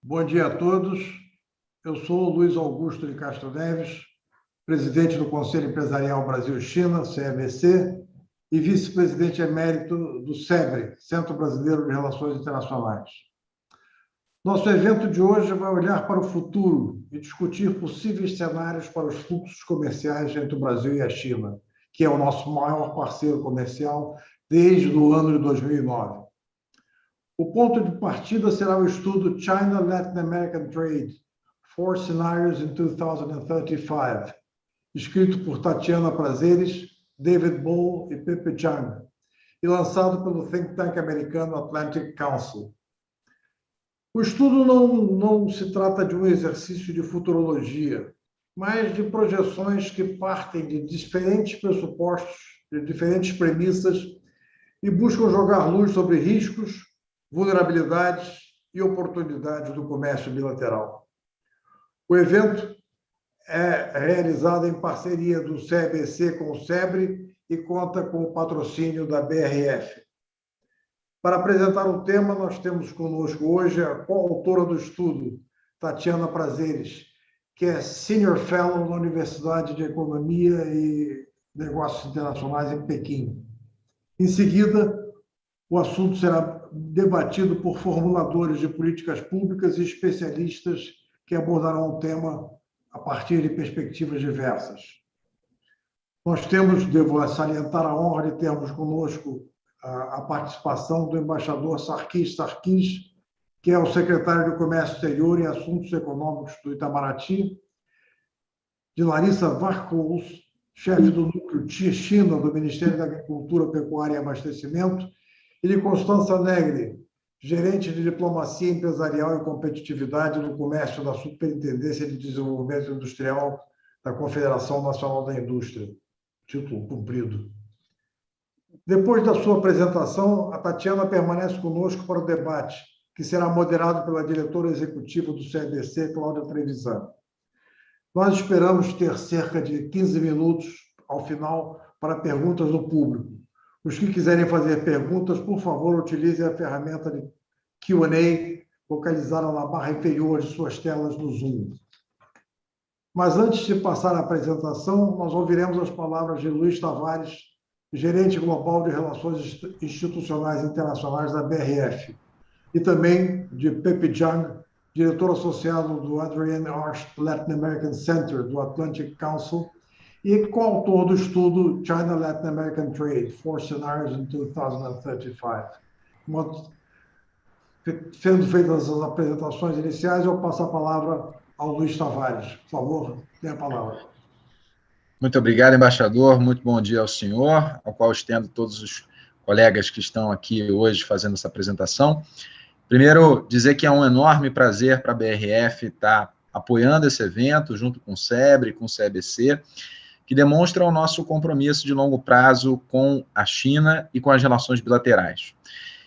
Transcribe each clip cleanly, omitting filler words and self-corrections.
Bom dia a todos. Eu sou o Luiz Augusto de Castro Neves, presidente do Conselho Empresarial Brasil-China, CEBC, e vice-presidente emérito do SEBRE, Centro Brasileiro de Relações Internacionais. Nosso evento de hoje vai olhar para o futuro e discutir possíveis cenários para os fluxos comerciais entre o Brasil e a China, que é o nosso maior parceiro comercial desde o ano de 2009. O ponto de partida será o estudo China Latin American Trade, Four Scenarios in 2035, escrito por Tatiana Prazeres, David Bohl e Pepe Zhang, e lançado pelo think tank americano Atlantic Council. O estudo não se trata de um exercício de futurologia, mas de projeções que partem de diferentes pressupostos, de diferentes premissas, e buscam jogar luz sobre riscos, vulnerabilidades e oportunidades do comércio bilateral. O evento é realizado em parceria do CEBC com o SEBRE e conta com o patrocínio da BRF. Para apresentar o tema, nós temos conosco hoje a coautora do estudo, Tatiana Prazeres, que é Senior Fellow na Universidade de Economia e Negócios Internacionais em Pequim. Em seguida, o assunto será debatido por formuladores de políticas públicas e especialistas que abordarão o tema a partir de perspectivas diversas. Nós temos, devo salientar a honra de termos conosco a participação do embaixador Sarkis Sarkis, que é o secretário de Comércio Exterior e Assuntos Econômicos do Itamaraty, de Larissa Varkous, chefe do núcleo China do Ministério da Agricultura, Pecuária e Abastecimento, e de Constança Negri, gerente de Diplomacia Empresarial e Competitividade no Comércio da Superintendência de Desenvolvimento Industrial da Confederação Nacional da Indústria. Título cumprido. Depois da sua apresentação, a Tatiana permanece conosco para o debate, que será moderado pela diretora executiva do CEBC, Cláudia Trevisan. Nós esperamos ter cerca de 15 minutos ao final para perguntas do público. Os que quiserem fazer perguntas, por favor, utilizem a ferramenta de Q&A localizada na barra inferior de suas telas do Zoom. Mas antes de passar a apresentação, nós ouviremos as palavras de Luiz Tavares, gerente global de Relações Institucionais Internacionais da BRF, e também de Pepe Zhang, diretor associado do Adrienne Arsht Latin American Center do Atlantic Council e coautor do estudo China Latin American Trade, Four Scenarios in 2035. Sendo feitas as apresentações iniciais, eu passo a palavra ao Luiz Tavares. Por favor, tenha a palavra. Muito obrigado, embaixador. Muito bom dia ao senhor, ao qual estendo todos os colegas que estão aqui hoje fazendo essa apresentação. Primeiro, dizer que é um enorme prazer para a BRF estar apoiando esse evento, junto com o SEBRE, com o CEBC, que demonstra o nosso compromisso de longo prazo com a China e com as relações bilaterais.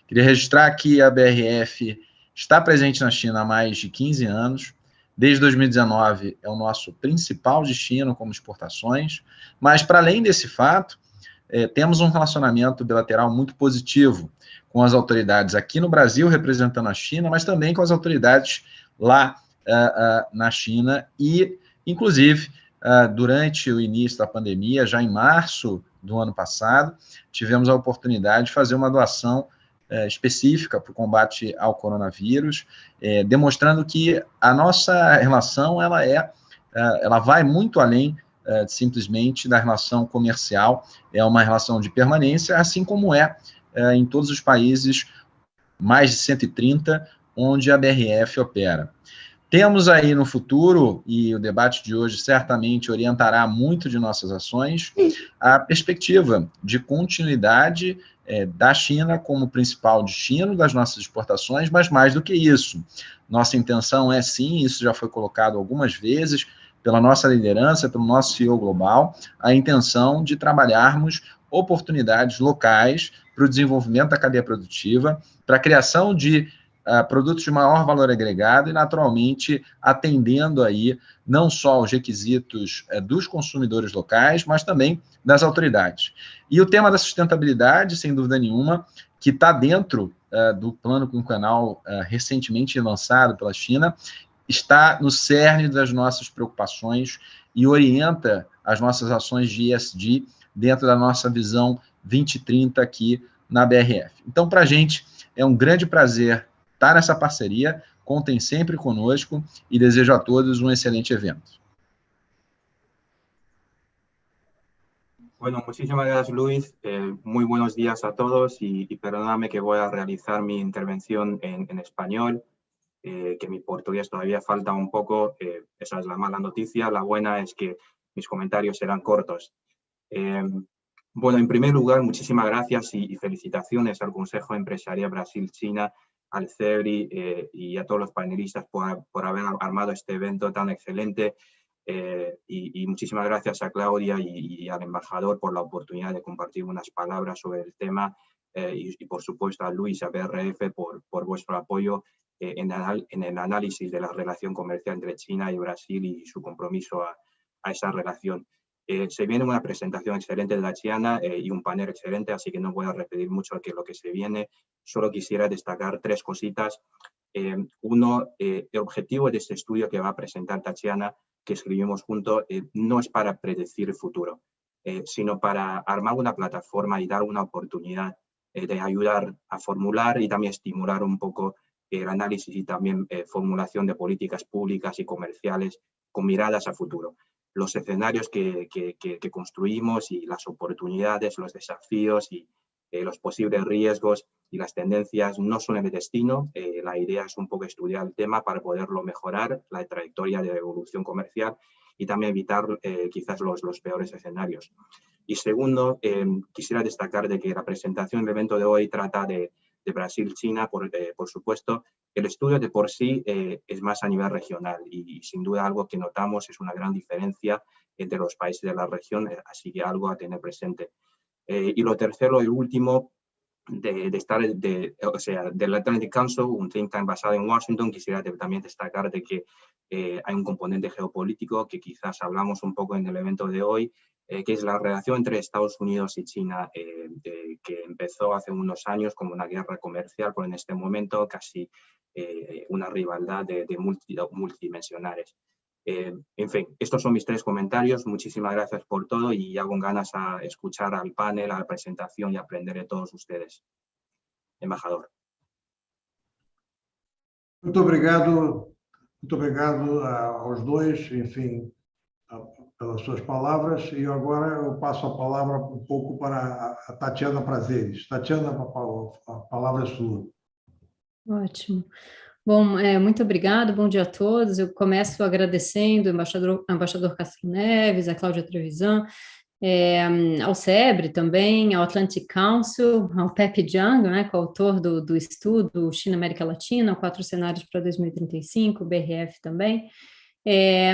Queria registrar que a BRF está presente na China há mais de 15 anos. Desde 2019 é o nosso principal destino como exportações, mas para além desse fato, temos um relacionamento bilateral muito positivo com as autoridades aqui no Brasil, representando a China, mas também com as autoridades lá na China e, inclusive, durante o início da pandemia, já em março do ano passado, tivemos a oportunidade de fazer uma doação específica para o combate ao coronavírus, demonstrando que a nossa relação ela vai muito além simplesmente da relação comercial, é uma relação de permanência, assim como em todos os países, mais de 130, onde a BRF opera. Temos aí no futuro, e o debate de hoje certamente orientará muito de nossas ações, a perspectiva de continuidade da China como principal destino das nossas exportações, mas mais do que isso. Nossa intenção é sim, isso já foi colocado algumas vezes, pela nossa liderança, pelo nosso CEO global, a intenção de trabalharmos oportunidades locais para o desenvolvimento da cadeia produtiva, para a criação de produtos de maior valor agregado e, naturalmente, atendendo aí não só aos requisitos dos consumidores locais, mas também das autoridades. E o tema da sustentabilidade, sem dúvida nenhuma, que está dentro do plano quinquenal recentemente lançado pela China, está no cerne das nossas preocupações e orienta as nossas ações de ESG dentro da nossa visão 2030 aqui na BRF. Então, para a gente, é um grande prazer estar nessa parceria, contem sempre conosco e desejo a todos um excelente evento. Bueno, muchísimas gracias, Luis. Muy buenos días a todos y perdóname que voy a realizar mi intervención en español, que mi portugués todavía falta un poco. Esa es la mala noticia. La buena es que mis comentarios serán cortos. Bueno, en primer lugar, muchísimas gracias y felicitaciones al Consejo Empresarial Brasil-China, al CEBRI y a todos los panelistas por haber armado este evento tan excelente. Y muchísimas gracias a Claudia y al embajador por la oportunidad de compartir unas palabras sobre el tema y por supuesto a Luis y a BRF por vuestro apoyo en el análisis de la relación comercial entre China y Brasil y su compromiso a esa relación. Se viene una presentación excelente de la Chiana y un panel excelente, así que no voy a repetir mucho lo que se viene. Solo quisiera destacar tres cositas. Uno, el objetivo de este estudio que va a presentar Tatiana, que escribimos juntos, no es para predecir el futuro, sino para armar una plataforma y dar una oportunidad de ayudar a formular y también estimular un poco el análisis y también formulación de políticas públicas y comerciales con miradas a futuro. Los escenarios que construimos y las oportunidades, los desafíos y los posibles riesgos y las tendencias no son el destino. La idea es un poco estudiar el tema para poderlo mejorar, la trayectoria de evolución comercial y también evitar quizás los peores escenarios. Y segundo, quisiera destacar de que la presentación del evento de hoy trata de Brasil-China, por supuesto. El estudio de por sí es más a nivel regional y sin duda algo que notamos es una gran diferencia entre los países de la región, así que algo a tener presente. Y lo tercero y último, del Atlantic Council, un think tank basado en Washington, quisiera también destacar de que hay un componente geopolítico que quizás hablamos un poco en el evento de hoy, que es la relación entre Estados Unidos y China, que empezó hace unos años como una guerra comercial, pero en este momento casi una rivalidad de multidimensionales. En fin, estos son mis tres comentarios. Muchísimas gracias por todo y ya con ganas a escuchar al panel, a la presentación y aprender de todos ustedes. Embajador. Muito obrigado aos dois, enfim, pelas suas palavras. E agora eu passo a palavra um pouco para a Tatiana Prazeres. Tatiana, a palavra é sua. Ótimo. Bom, muito obrigado, bom dia a todos. Eu começo agradecendo ao embaixador Castro Neves, a Cláudia Trevisan, ao CEBRI também, ao Atlantic Council, ao Pepe Jiang, né, coautor do estudo China-América Latina, 4 cenários para 2035, BRF também.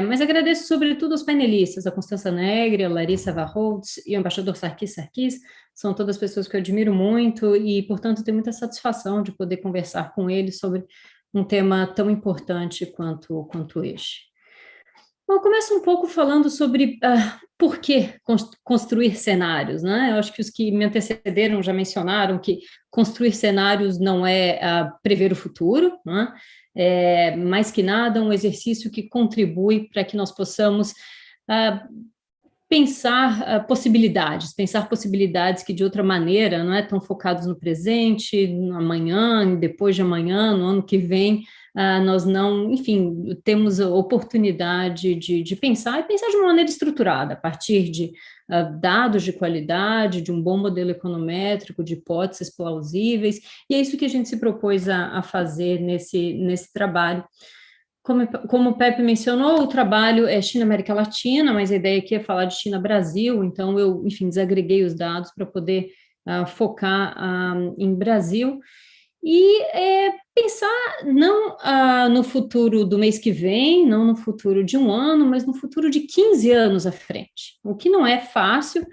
Mas agradeço sobretudo aos panelistas, a Constança Negri, a Larissa Varholtz e o embaixador Sarkis Sarkis, são todas pessoas que eu admiro muito e, portanto, tenho muita satisfação de poder conversar com eles sobre um tema tão importante quanto este. Bom, eu começo um pouco falando sobre por que construir cenários, né? Eu acho que os que me antecederam já mencionaram que construir cenários não é prever o futuro, né? É, mais que nada, um exercício que contribui para que nós possamos pensar possibilidades que de outra maneira não é tão focados no presente, no amanhã, depois de amanhã, no ano que vem, nós não, enfim, temos a oportunidade de pensar, e pensar de uma maneira estruturada, a partir de dados de qualidade, de um bom modelo econométrico, de hipóteses plausíveis, e é isso que a gente se propôs a fazer nesse trabalho. Como o Pepe mencionou, o trabalho é China-América Latina, mas a ideia aqui é falar de China-Brasil, então eu, enfim, desagreguei os dados para poder focar em Brasil e pensar não no futuro do mês que vem, não no futuro de um ano, mas no futuro de 15 anos à frente, o que não é fácil,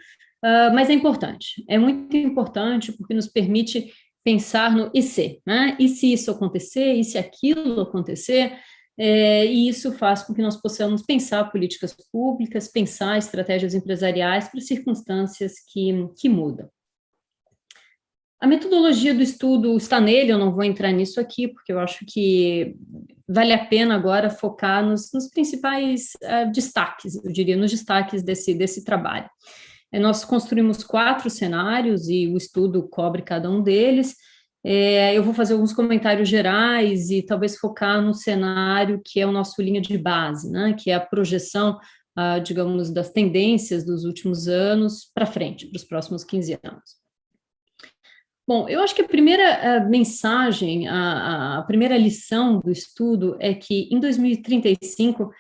mas é importante. É muito importante porque nos permite pensar no e se, né? E se isso acontecer, e se aquilo acontecer, e isso faz com que nós possamos pensar políticas públicas, pensar estratégias empresariais para circunstâncias que mudam. A metodologia do estudo está nele, eu não vou entrar nisso aqui, porque eu acho que vale a pena agora focar nos principais destaques, eu diria, nos destaques desse trabalho. Nós construímos 4 cenários e o estudo cobre cada um deles. Eu vou fazer alguns comentários gerais e talvez focar no cenário que é o nosso linha de base, né, que é a projeção, digamos, das tendências dos últimos anos para frente, para os próximos 15 anos. Bom, eu acho que a primeira mensagem, a primeira lição do estudo é que em 2035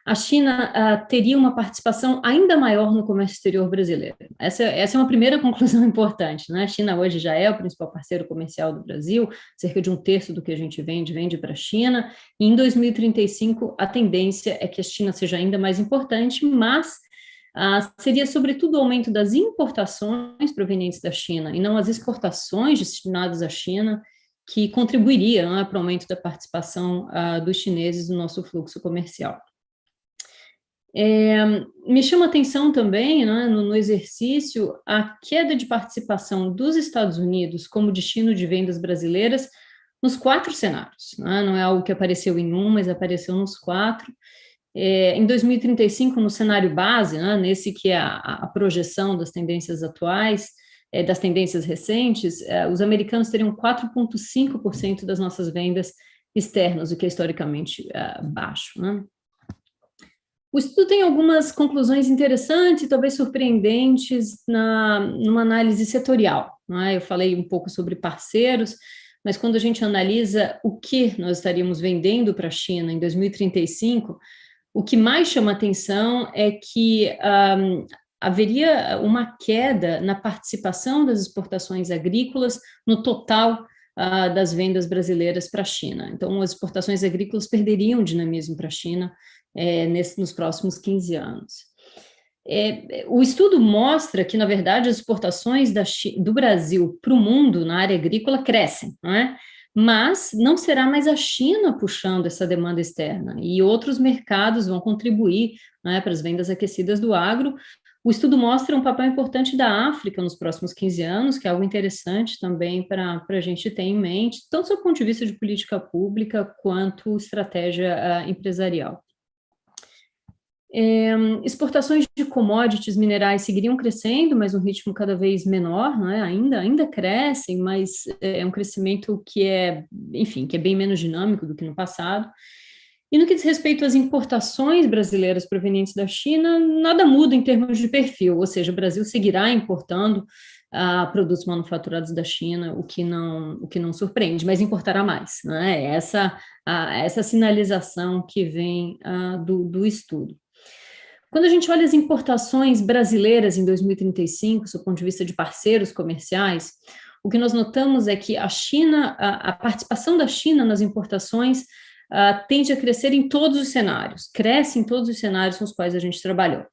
a China teria uma participação ainda maior no comércio exterior brasileiro. Essa é uma primeira conclusão importante, né? A China hoje já é o principal parceiro comercial do Brasil, cerca de 1/3 do que a gente vende para a China, e em 2035 a tendência é que a China seja ainda mais importante, mas seria sobretudo o aumento das importações provenientes da China e não as exportações destinadas à China que contribuiria, né, para o aumento da participação dos chineses no nosso fluxo comercial. Me chama a atenção também, né, no exercício, a queda de participação dos Estados Unidos como destino de vendas brasileiras nos 4 cenários, né, não é algo que apareceu em um, mas apareceu nos 4. Em 2035, no cenário base, né, nesse que é a projeção das tendências atuais, das tendências recentes, os americanos teriam 4,5% das nossas vendas externas, o que é historicamente baixo, né? O estudo tem algumas conclusões interessantes, talvez surpreendentes, numa análise setorial, né? Eu falei um pouco sobre parceiros, mas quando a gente analisa o que nós estaríamos vendendo para a China em 2035, o que mais chama atenção é que haveria uma queda na participação das exportações agrícolas no total das vendas brasileiras para a China. Então, as exportações agrícolas perderiam dinamismo para a China nos próximos 15 anos. O estudo mostra que, na verdade, as exportações do Brasil para o mundo na área agrícola crescem, não é? Mas não será mais a China puxando essa demanda externa, e outros mercados vão contribuir, né, para as vendas aquecidas do agro. O estudo mostra um papel importante da África nos próximos 15 anos, que é algo interessante também para a gente ter em mente, tanto do ponto de vista de política pública quanto estratégia empresarial. Exportações de commodities minerais seguiriam crescendo, mas um ritmo cada vez menor, né? Ainda crescem, mas é um crescimento que é bem menos dinâmico do que no passado. E no que diz respeito às importações brasileiras provenientes da China, nada muda em termos de perfil, ou seja, o Brasil seguirá importando produtos manufaturados da China, o que não surpreende, mas importará mais, né? Essa sinalização que vem do estudo. Quando a gente olha as importações brasileiras em 2035, do ponto de vista de parceiros comerciais, o que nós notamos é que a participação da China nas importações tende a crescer em todos os cenários, cresce em todos os cenários com os quais a gente trabalhou.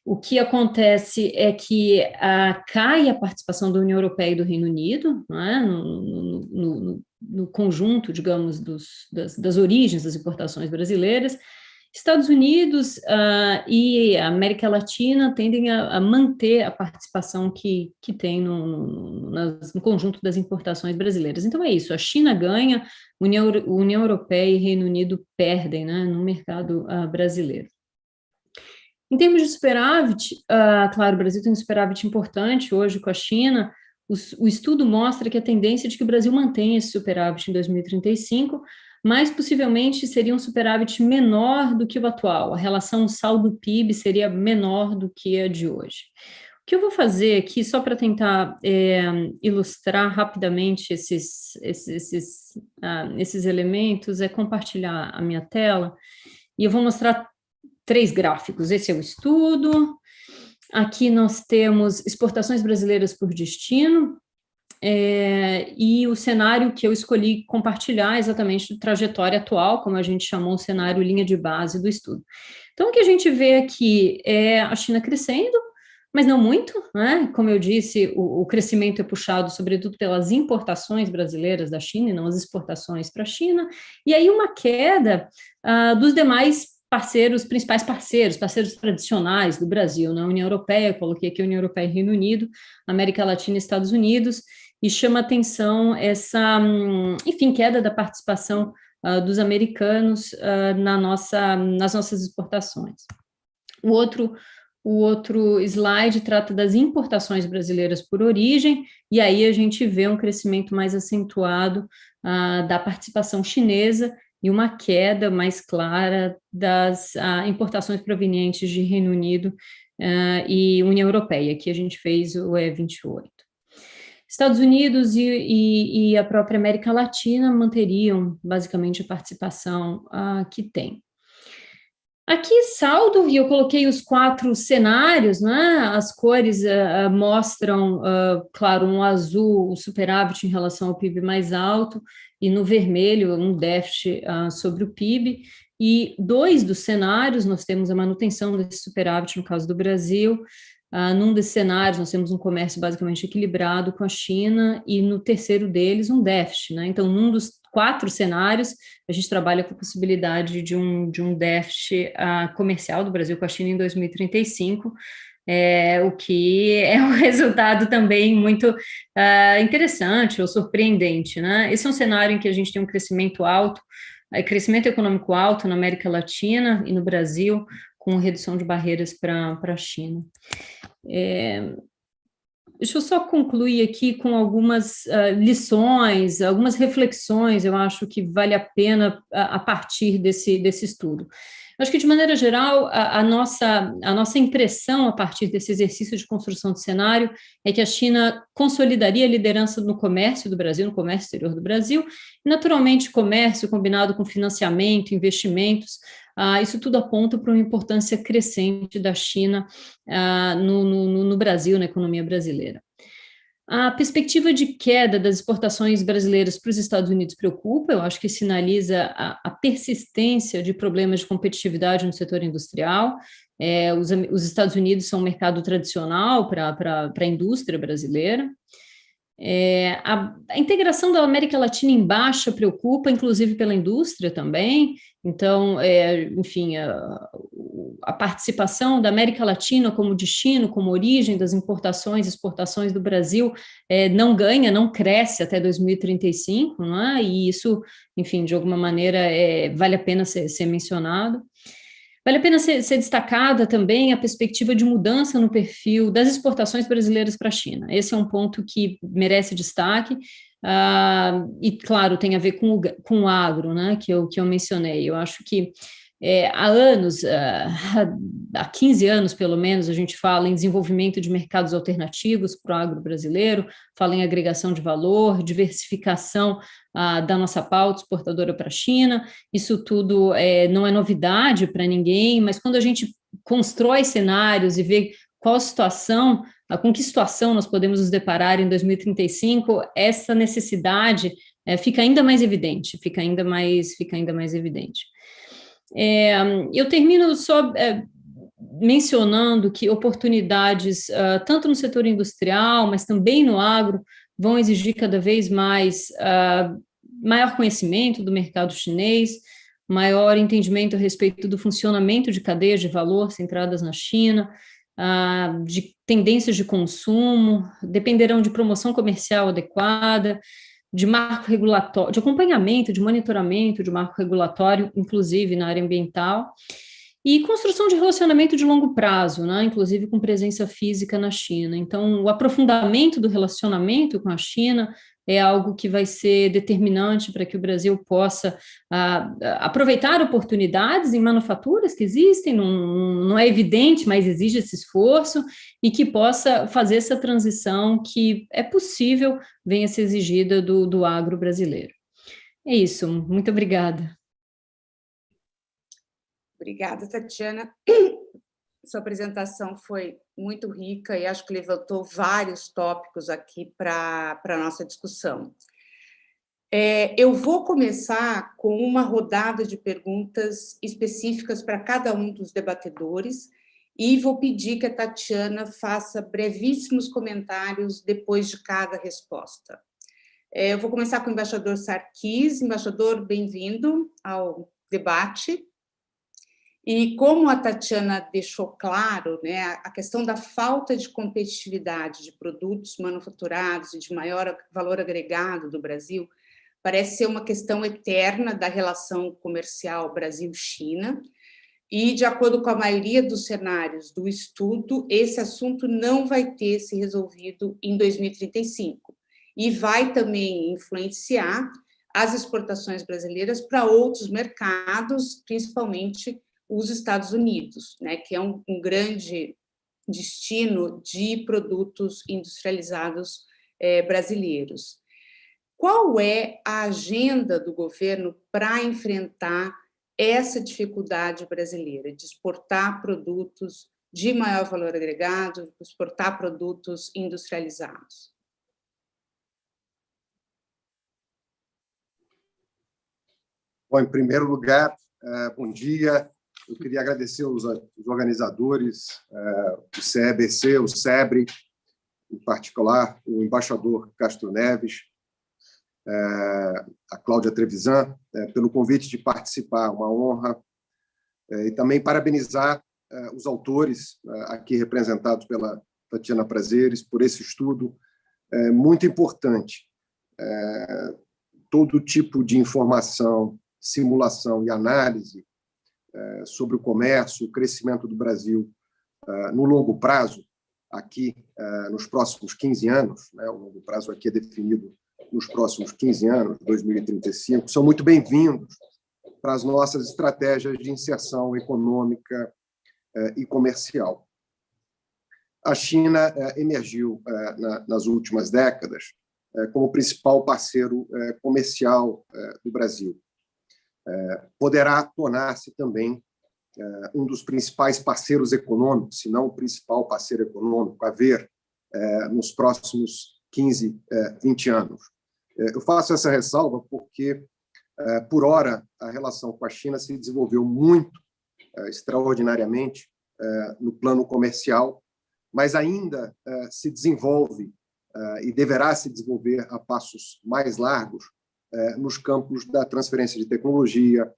O que acontece é que cai a participação da União Europeia e do Reino Unido, não é? no conjunto, digamos, das origens das importações brasileiras. Estados Unidos e a América Latina tendem a manter a participação que tem no conjunto das importações brasileiras. Então, é isso, a China ganha, União Europeia e Reino Unido perdem, né, no mercado brasileiro. Em termos de superávit, claro, o Brasil tem um superávit importante hoje com a China. O estudo mostra que a tendência é de que o Brasil mantenha esse superávit em 2035, mas possivelmente seria um superávit menor do que o atual. A relação saldo-PIB seria menor do que a de hoje. O que eu vou fazer aqui, só para tentar ilustrar rapidamente esses elementos, é compartilhar a minha tela, e eu vou mostrar 3 gráficos. Esse é o estudo. Aqui nós temos exportações brasileiras por destino, e o cenário que eu escolhi compartilhar exatamente de trajetória atual, como a gente chamou o cenário linha de base do estudo. Então, o que a gente vê aqui é a China crescendo, mas não muito, né? Como eu disse, o crescimento é puxado sobretudo pelas importações brasileiras da China e não as exportações para a China, e aí uma queda dos demais parceiros, principais parceiros tradicionais do Brasil, na União Europeia, coloquei aqui União Europeia e Reino Unido, América Latina e Estados Unidos, e chama atenção essa, enfim, queda da participação dos americanos nas nossas exportações. O outro slide trata das importações brasileiras por origem, e aí a gente vê um crescimento mais acentuado da participação chinesa e uma queda mais clara das importações provenientes de Reino Unido e União Europeia. Aqui a gente fez o E28. Estados Unidos e a própria América Latina manteriam basicamente a participação que tem. Aqui, saldo, e eu coloquei os 4 cenários, né? As cores mostram, claro, um azul, o superávit em relação ao PIB mais alto, e no vermelho, um déficit sobre o PIB, e 2 dos cenários, nós temos a manutenção desse superávit, no caso do Brasil. Num desses cenários, nós temos um comércio basicamente equilibrado com a China, e no terceiro deles, um déficit, né? Então, num dos 4 cenários, a gente trabalha com a possibilidade de um déficit comercial do Brasil com a China em 2035, o que é um resultado também muito interessante ou surpreendente, né? Esse é um cenário em que a gente tem um crescimento alto, crescimento econômico alto na América Latina e no Brasil, com redução de barreiras para a China. Deixa eu só concluir aqui com algumas lições, algumas reflexões, eu acho que vale a pena a partir desse estudo. Eu acho que, de maneira geral, a nossa impressão a partir desse exercício de construção de cenário é que a China consolidaria a liderança no comércio do Brasil, no comércio exterior do Brasil, e, naturalmente, comércio combinado com financiamento, investimentos, isso tudo aponta para uma importância crescente da China no Brasil, na economia brasileira. A perspectiva de queda das exportações brasileiras para os Estados Unidos preocupa, eu acho que sinaliza a persistência de problemas de competitividade no setor industrial. Os Estados Unidos são um mercado tradicional para a indústria brasileira. A integração da América Latina em baixa preocupa, inclusive pela indústria também. Então, enfim, a participação da América Latina como destino, como origem das importações e exportações do Brasil não ganha, não cresce até 2035, não é? E isso, enfim, de alguma maneira vale a pena ser mencionado. Vale a pena ser destacada também a perspectiva de mudança no perfil das exportações brasileiras para a China. Esse é um ponto que merece destaque, e, claro, tem a ver com o agro, né, que eu mencionei. Eu acho que há anos, há 15 anos pelo menos, a gente fala em desenvolvimento de mercados alternativos para o agro brasileiro, fala em agregação de valor, diversificação da nossa pauta exportadora para a China. Isso tudo não é novidade para ninguém, mas quando a gente constrói cenários e vê qual situação, com que situação nós podemos nos deparar em 2035, essa necessidade fica ainda mais evidente, fica ainda mais evidente. Eu termino só mencionando que oportunidades, tanto no setor industrial, mas também no agro, vão exigir cada vez mais maior conhecimento do mercado chinês, maior entendimento a respeito do funcionamento de cadeias de valor centradas na China, de tendências de consumo, dependerão de promoção comercial adequada, de marco regulatório, de acompanhamento, de monitoramento de marco regulatório, inclusive na área ambiental, e construção de relacionamento de longo prazo, né, inclusive com presença física na China. Então, o aprofundamento do relacionamento com a China é algo que vai ser determinante para que o Brasil possa aproveitar oportunidades em manufaturas que existem, não é evidente, mas exige esse esforço, e que possa fazer essa transição que é possível, venha a ser exigida do agro brasileiro. É isso, muito obrigada. Obrigada, Tatiana. Sua apresentação foi muito rica e acho que levantou vários tópicos aqui para a nossa discussão. Eu vou começar com uma rodada de perguntas específicas para cada um dos debatedores, e vou pedir que a Tatiana faça brevíssimos comentários depois de cada resposta. Eu vou começar com o embaixador Sarkis. Embaixador, bem-vindo ao debate. E como a Tatiana deixou claro, né, a questão da falta de competitividade de produtos manufaturados e de maior valor agregado do Brasil parece ser uma questão eterna da relação comercial Brasil-China, e, de acordo com a maioria dos cenários do estudo, esse assunto não vai ter se resolvido em 2035, e vai também influenciar as exportações brasileiras para outros mercados, principalmente os Estados Unidos, né, que é um grande destino de produtos industrializados brasileiros. Qual é a agenda do governo para enfrentar essa dificuldade brasileira de exportar produtos de maior valor agregado, exportar produtos industrializados? Bom, em primeiro lugar, bom dia. Eu queria agradecer os organizadores, o CEBC, o SEBRE, em particular, o embaixador Castro Neves, a Cláudia Trevisan, pelo convite de participar, uma honra. E também parabenizar os autores, aqui representados pela Tatiana Prazeres, por esse estudo muito importante. Todo tipo de informação, simulação e análise sobre o comércio, o crescimento do Brasil no longo prazo, aqui nos próximos 15 anos, né, o longo prazo aqui é definido nos próximos 15 anos, 2035, são muito bem-vindos para as nossas estratégias de inserção econômica e comercial. A China emergiu nas últimas décadas como principal parceiro comercial do Brasil. Poderá tornar-se também um dos principais parceiros econômicos, se não o principal parceiro econômico, a ver nos próximos 15, 20 anos. Eu faço essa ressalva porque, por ora, a relação com a China se desenvolveu muito, extraordinariamente, no plano comercial, mas ainda se desenvolve e deverá se desenvolver a passos mais largos nos campos da transferência de tecnologia,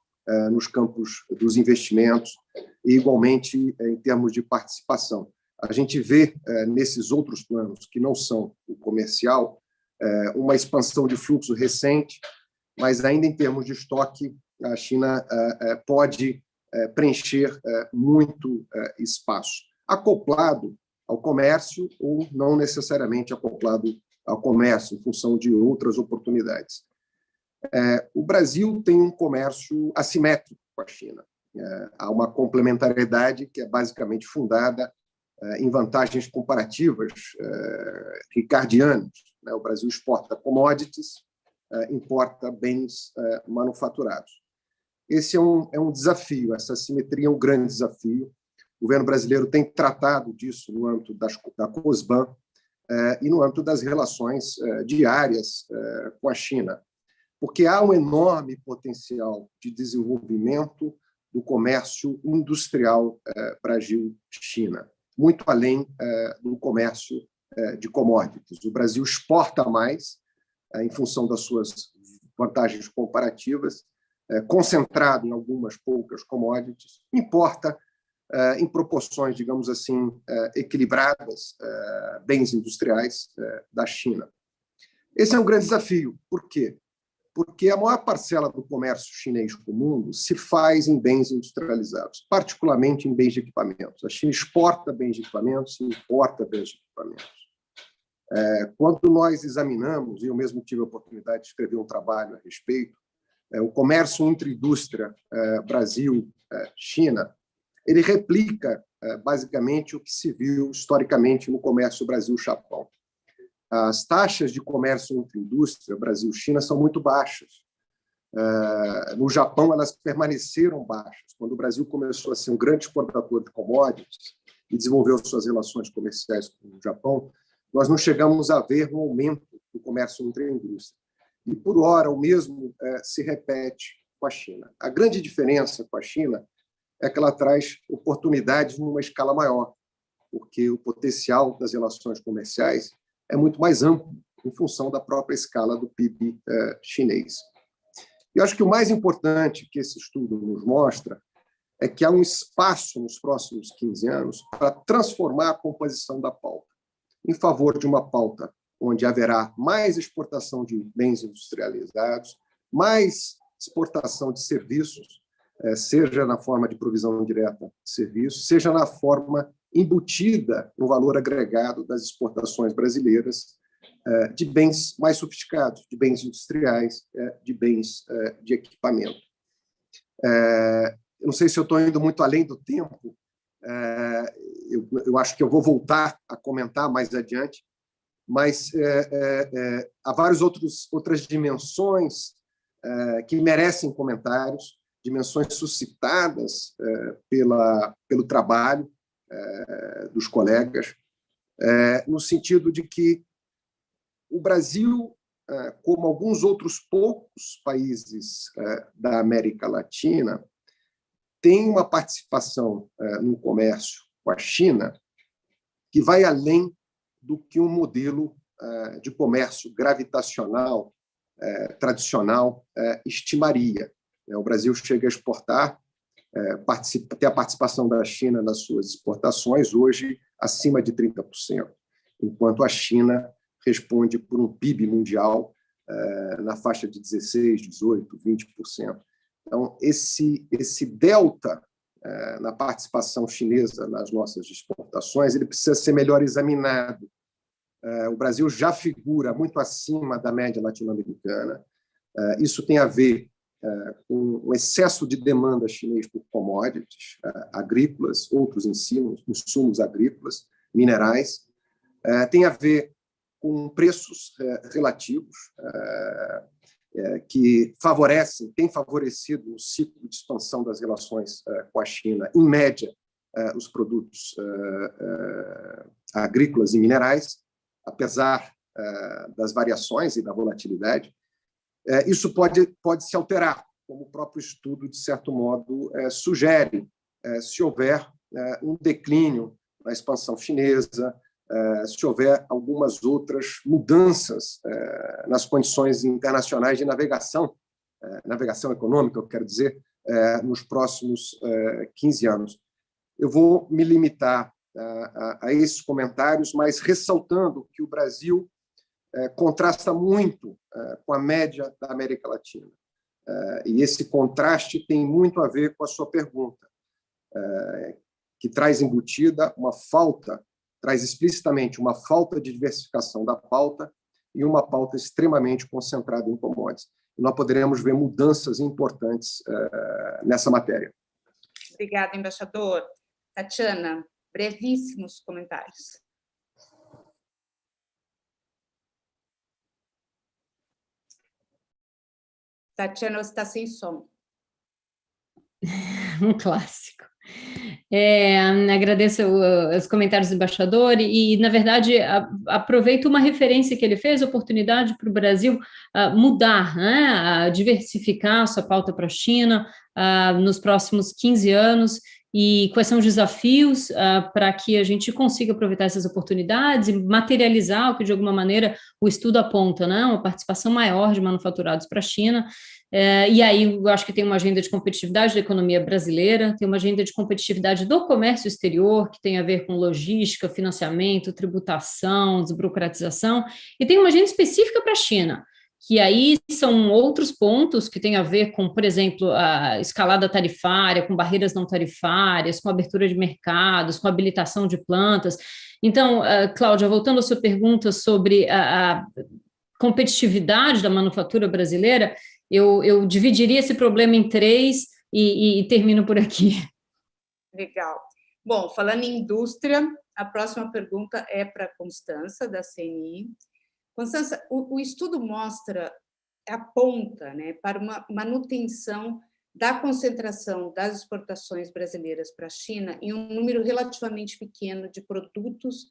nos campos dos investimentos e, igualmente, em termos de participação. A gente vê, nesses outros planos, que não são o comercial, uma expansão de fluxo recente, mas ainda em termos de estoque, a China pode preencher muito espaço, acoplado ao comércio ou não necessariamente acoplado ao comércio, em função de outras oportunidades. O Brasil tem um comércio assimétrico com a China. Há uma complementariedade que é basicamente fundada em vantagens comparativas ricardianas. O Brasil exporta commodities, importa bens manufaturados. Esse é um desafio, essa assimetria é um grande desafio. O governo brasileiro tem tratado disso no âmbito da COSBAN e no âmbito das relações diárias com a China, porque há um enorme potencial de desenvolvimento do comércio industrial Brasil-China, muito além do comércio de commodities. O Brasil exporta mais, em função das suas vantagens comparativas, concentrado em algumas poucas commodities, importa em proporções, digamos assim, equilibradas, bens industriais da China. Esse é um grande desafio. Por quê? Porque a maior parcela do comércio chinês com o mundo se faz em bens industrializados, particularmente em bens de equipamentos. A China exporta bens de equipamentos e importa bens de equipamentos. Quando nós examinamos, e eu mesmo tive a oportunidade de escrever um trabalho a respeito, o comércio entre indústria Brasil-China, ele replica basicamente o que se viu historicamente no comércio Brasil-Japão. As taxas de comércio entre indústria Brasil-China são muito baixas. No Japão, elas permaneceram baixas. Quando o Brasil começou a ser um grande exportador de commodities e desenvolveu suas relações comerciais com o Japão, nós não chegamos a ver um aumento do comércio entre a indústria. E, por ora, o mesmo se repete com a China. A grande diferença com a China é que ela traz oportunidades numa escala maior, porque o potencial das relações comerciais é muito mais amplo em função da própria escala do PIB chinês. E eu acho que o mais importante que esse estudo nos mostra é que há um espaço nos próximos 15 anos para transformar a composição da pauta, em favor de uma pauta onde haverá mais exportação de bens industrializados, mais exportação de serviços, seja na forma de provisão direta de serviços, seja na forma embutida no valor agregado das exportações brasileiras de bens mais sofisticados, de bens industriais, de bens de equipamento. Eu não sei se eu estou indo muito além do tempo, eu acho que eu vou voltar a comentar mais adiante, mas há várias outras dimensões que merecem comentários, dimensões suscitadas pelo trabalho dos colegas, no sentido de que o Brasil, como alguns outros poucos países da América Latina, tem uma participação no comércio com a China que vai além do que um modelo de comércio gravitacional tradicional estimaria. O Brasil chega a exportar, ter a participação da China nas suas exportações, hoje acima de 30%, enquanto a China responde por um PIB mundial na faixa de 16%, 18%, 20%. Então, esse delta na participação chinesa nas nossas exportações ele precisa ser melhor examinado. O Brasil já figura muito acima da média latino-americana. Isso tem a ver com o excesso de demanda chinês por commodities agrícolas, outros insumos agrícolas, minerais. Tem a ver com preços relativos que têm favorecido o ciclo de expansão das relações com a China, em média, os produtos agrícolas e minerais, apesar das variações e da volatilidade. Isso pode se alterar, como o próprio estudo, de certo modo, sugere, se houver um declínio na expansão chinesa, se houver algumas outras mudanças nas condições internacionais de navegação econômica, eu quero dizer, nos próximos 15 anos. Eu vou me limitar a esses comentários, mas ressaltando que o Brasil contrasta muito com a média da América Latina. E esse contraste tem muito a ver com a sua pergunta, que traz embutida traz explicitamente uma falta de diversificação da pauta e uma pauta extremamente concentrada em commodities. E nós poderemos ver mudanças importantes nessa matéria. Obrigada, embaixador. Tatiana, brevíssimos comentários. Tatiana, você está sem som. Um clássico. Agradeço os comentários do embaixador e, na verdade, aproveito uma referência que ele fez, oportunidade para o Brasil mudar, né, diversificar a sua pauta para a China nos próximos 15 anos e quais são os desafios para que a gente consiga aproveitar essas oportunidades e materializar o que, de alguma maneira, o estudo aponta, né, uma participação maior de manufaturados para a China. E aí eu acho que tem uma agenda de competitividade da economia brasileira, tem uma agenda de competitividade do comércio exterior, que tem a ver com logística, financiamento, tributação, desburocratização, e tem uma agenda específica para a China, que aí são outros pontos que têm a ver com, por exemplo, a escalada tarifária, com barreiras não tarifárias, com abertura de mercados, com habilitação de plantas. Então, Cláudia, voltando à sua pergunta sobre a competitividade da manufatura brasileira, eu dividiria esse problema em 3 e termino por aqui. Legal. Bom, falando em indústria, a próxima pergunta é para a Constança, da CNI. Constança, o estudo aponta, né, para uma manutenção da concentração das exportações brasileiras para a China em um número relativamente pequeno de produtos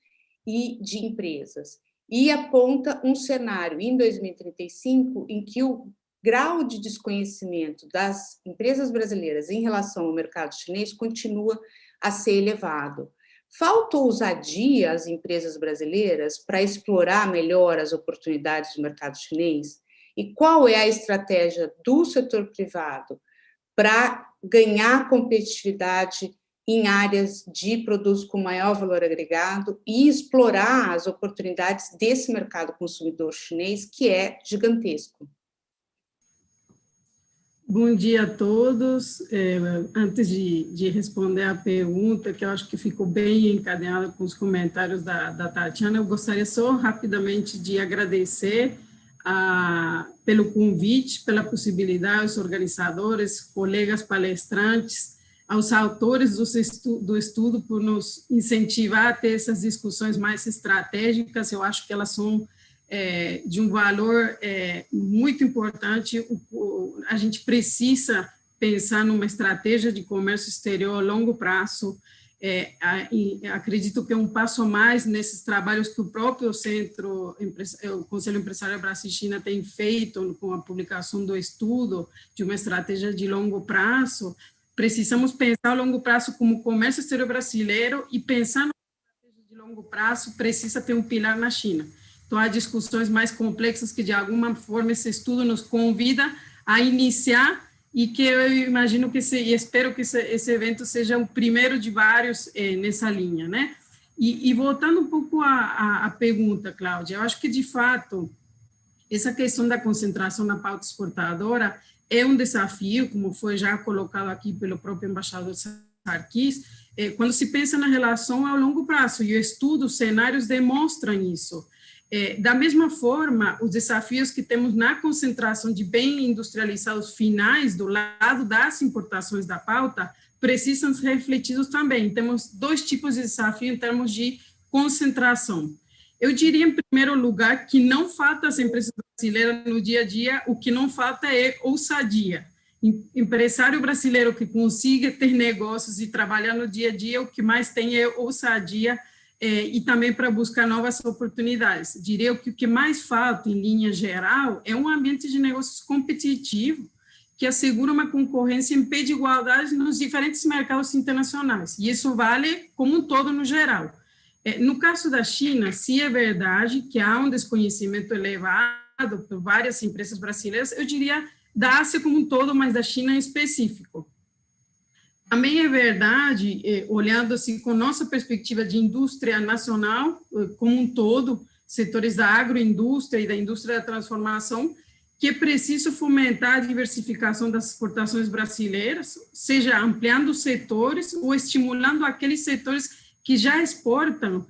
e de empresas. E aponta um cenário, em 2035, em que o grau de desconhecimento das empresas brasileiras em relação ao mercado chinês continua a ser elevado. Falta ousadia às empresas brasileiras para explorar melhor as oportunidades do mercado chinês? E qual é a estratégia do setor privado para ganhar competitividade em áreas de produtos com maior valor agregado e explorar as oportunidades desse mercado consumidor chinês, que é gigantesco? Bom dia a todos. Antes de responder a pergunta, que eu acho que ficou bem encadeada com os comentários da Tatiana, eu gostaria só rapidamente de agradecer pelo convite, pela possibilidade aos organizadores, colegas palestrantes, aos autores do estudo por nos incentivar a ter essas discussões mais estratégicas. Eu acho que elas são de um valor muito importante. A gente precisa pensar numa estratégia de comércio exterior a longo prazo. Acredito que é um passo a mais nesses trabalhos que o próprio o Conselho Empresarial Brasil-China tem feito com a publicação do estudo de uma estratégia de longo prazo. Precisamos pensar a longo prazo como comércio exterior brasileiro, e pensar na estratégia de longo prazo precisa ter um pilar na China. Então, há discussões mais complexas que, de alguma forma, esse estudo nos convida a iniciar, e que eu imagino e espero que esse evento seja o primeiro de vários nessa linha, né? E voltando um pouco à pergunta, Cláudia, eu acho que, de fato, essa questão da concentração na pauta exportadora é um desafio, como foi já colocado aqui pelo próprio embaixador Sarkis, quando se pensa na relação ao longo prazo, e o estudo, os cenários demonstram isso. Da mesma forma, os desafios que temos na concentração de bens industrializados finais do lado das importações da pauta precisam ser refletidos também. Temos dois tipos de desafio em termos de concentração. Eu diria, em primeiro lugar, que não falta às empresas brasileiras no dia a dia, o que não falta é ousadia. Empresário brasileiro que consiga ter negócios e trabalhar no dia a dia, o que mais tem é ousadia, e também para buscar novas oportunidades. Diria que o que mais falta, em linha geral, é um ambiente de negócios competitivo que assegura uma concorrência em pé de igualdade nos diferentes mercados internacionais, e isso vale como um todo no geral. No caso da China, sim, é verdade que há um desconhecimento elevado por várias empresas brasileiras, eu diria da Ásia como um todo, mas da China em específico. Também é verdade, olhando assim com nossa perspectiva de indústria nacional como um todo, setores da agroindústria e da indústria da transformação, que é preciso fomentar a diversificação das exportações brasileiras, seja ampliando os setores ou estimulando aqueles setores que já exportam,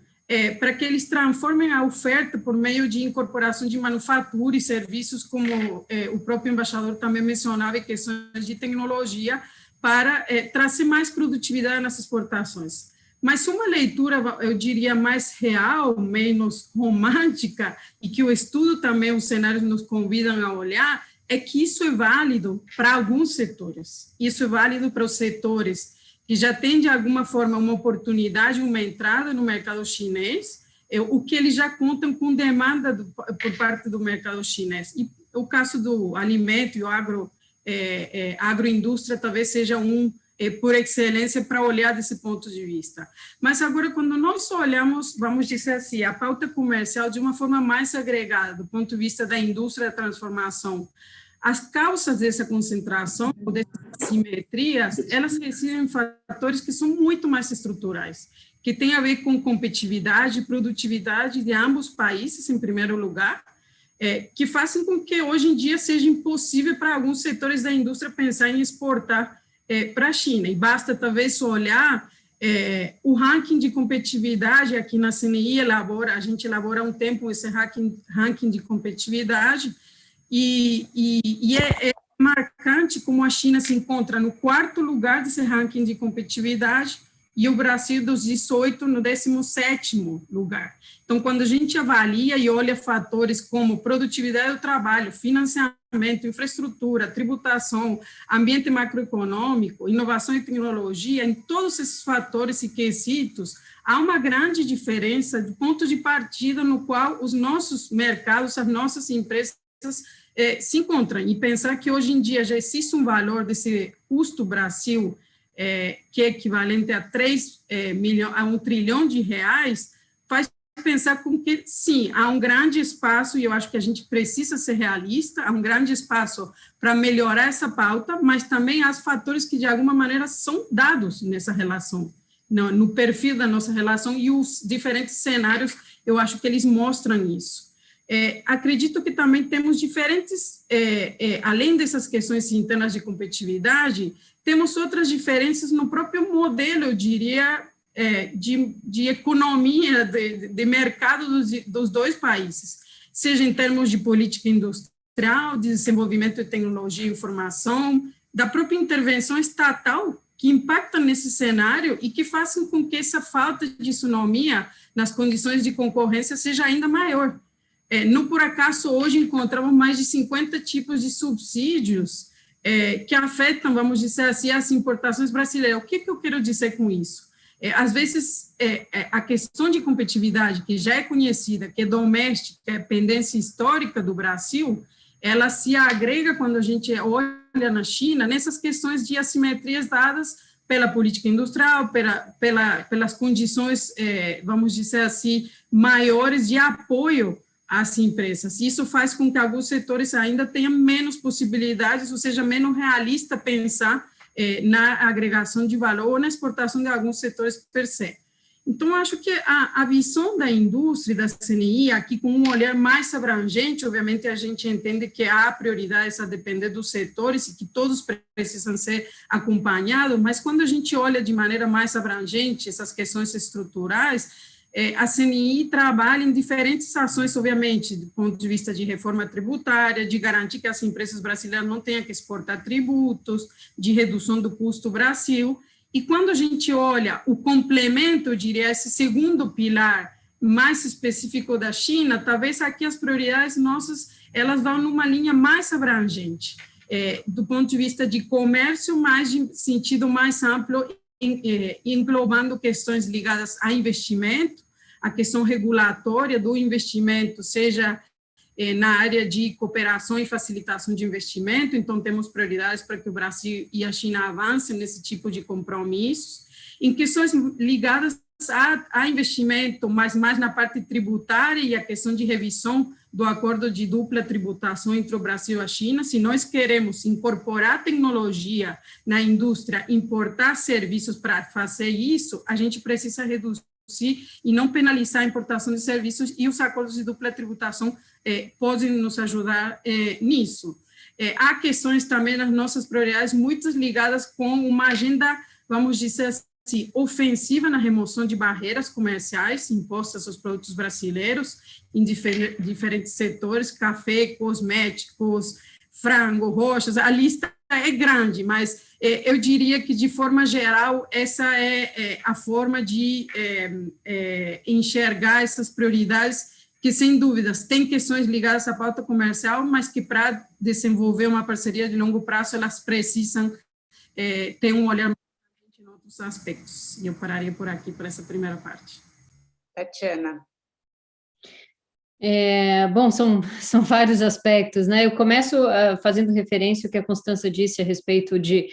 para que eles transformem a oferta por meio de incorporação de manufatura e serviços, como o próprio embaixador também mencionava, em questões de tecnologia, para trazer mais produtividade nas exportações. Mas uma leitura, eu diria, mais real, menos romântica, e que o estudo também, os cenários nos convidam a olhar, é que isso é válido para alguns setores. Isso é válido para os setores que já têm, de alguma forma, uma oportunidade, uma entrada no mercado chinês, o que eles já contam com demanda por parte do mercado chinês. E o caso do alimento e o agroindústria talvez seja por excelência para olhar desse ponto de vista. Mas agora, quando nós olhamos, vamos dizer assim, a pauta comercial de uma forma mais agregada, do ponto de vista da indústria da transformação, as causas dessa concentração, dessas assimetrias, elas residem em fatores que são muito mais estruturais, que têm a ver com competitividade e produtividade de ambos os países, em primeiro lugar, que fazem com que hoje em dia seja impossível para alguns setores da indústria pensar em exportar para a China. E basta talvez só olhar o ranking de competitividade aqui na CNI, a gente elabora há um tempo esse ranking de competitividade, e é marcante como a China se encontra no 4º lugar desse ranking de competitividade, e o Brasil dos 18 no 17º lugar. Então, quando a gente avalia e olha fatores como produtividade do trabalho, financiamento, infraestrutura, tributação, ambiente macroeconômico, inovação e tecnologia, em todos esses fatores e quesitos, há uma grande diferença do ponto de partida no qual os nossos mercados, as nossas empresas se encontram, e pensar que hoje em dia já existe um valor desse custo Brasil, que é equivalente a 1 trilhão de reais, faz pensar com que, sim, há um grande espaço, e eu acho que a gente precisa ser realista, há um grande espaço para melhorar essa pauta, mas também há fatores que, de alguma maneira, são dados nessa relação, no perfil da nossa relação, e os diferentes cenários, eu acho que eles mostram isso. Acredito que também temos diferentes, além dessas questões internas de competitividade, temos outras diferenças no próprio modelo, eu diria, de economia, de mercado dos dois países, seja em termos de política industrial, de desenvolvimento de tecnologia e informação, da própria intervenção estatal, que impacta nesse cenário e que façam com que essa falta de isonomia nas condições de concorrência seja ainda maior. Não por acaso, hoje encontramos mais de 50 tipos de subsídios que afetam, vamos dizer assim, as importações brasileiras. O que eu quero dizer com isso? Às vezes, a questão de competitividade, que já é conhecida, que é doméstica, que é pendência histórica do Brasil, ela se agrega quando a gente olha na China, nessas questões de assimetrias dadas pela política industrial, pelas condições, vamos dizer assim, maiores de apoio às empresas. Isso faz com que alguns setores ainda tenham menos possibilidades, ou seja, menos realista pensar na agregação de valor ou na exportação de alguns setores per se. Então, acho que a visão da indústria, da CNI, aqui com um olhar mais abrangente, obviamente a gente entende que há prioridades a depender dos setores e que todos precisam ser acompanhados, mas quando a gente olha de maneira mais abrangente essas questões estruturais, a CNI trabalha em diferentes ações, obviamente, do ponto de vista de reforma tributária, de garantir que as empresas brasileiras não tenham que exportar tributos, de redução do custo Brasil. E quando a gente olha o complemento, eu diria, esse segundo pilar mais específico da China, talvez aqui as prioridades nossas, elas vão numa linha mais abrangente, do ponto de vista de comércio, mas de sentido mais amplo, englobando questões ligadas a investimento, a questão regulatória do investimento, seja na área de cooperação e facilitação de investimento, então temos prioridades para que o Brasil e a China avancem nesse tipo de compromissos. Em questões ligadas a investimento, mas mais na parte tributária e a questão de revisão do acordo de dupla tributação entre o Brasil e a China, se nós queremos incorporar tecnologia na indústria, importar serviços para fazer isso, a gente precisa reduzir e não penalizar a importação de serviços, e os acordos de dupla tributação podem nos ajudar nisso. Há questões também nas nossas prioridades, muitas ligadas com uma agenda, vamos dizer assim, ofensiva na remoção de barreiras comerciais impostas aos produtos brasileiros em diferentes setores, café, cosméticos, frango, rochas, a lista é grande, mas eu diria que, de forma geral, essa é a forma de enxergar essas prioridades, que, sem dúvidas, tem questões ligadas à pauta comercial, mas que, para desenvolver uma parceria de longo prazo, elas precisam ter um olhar mais em outros aspectos. E eu pararia por aqui, para essa primeira parte. Tatiana. Bom, são vários aspectos, né? Eu começo fazendo referência ao que a Constança disse a respeito de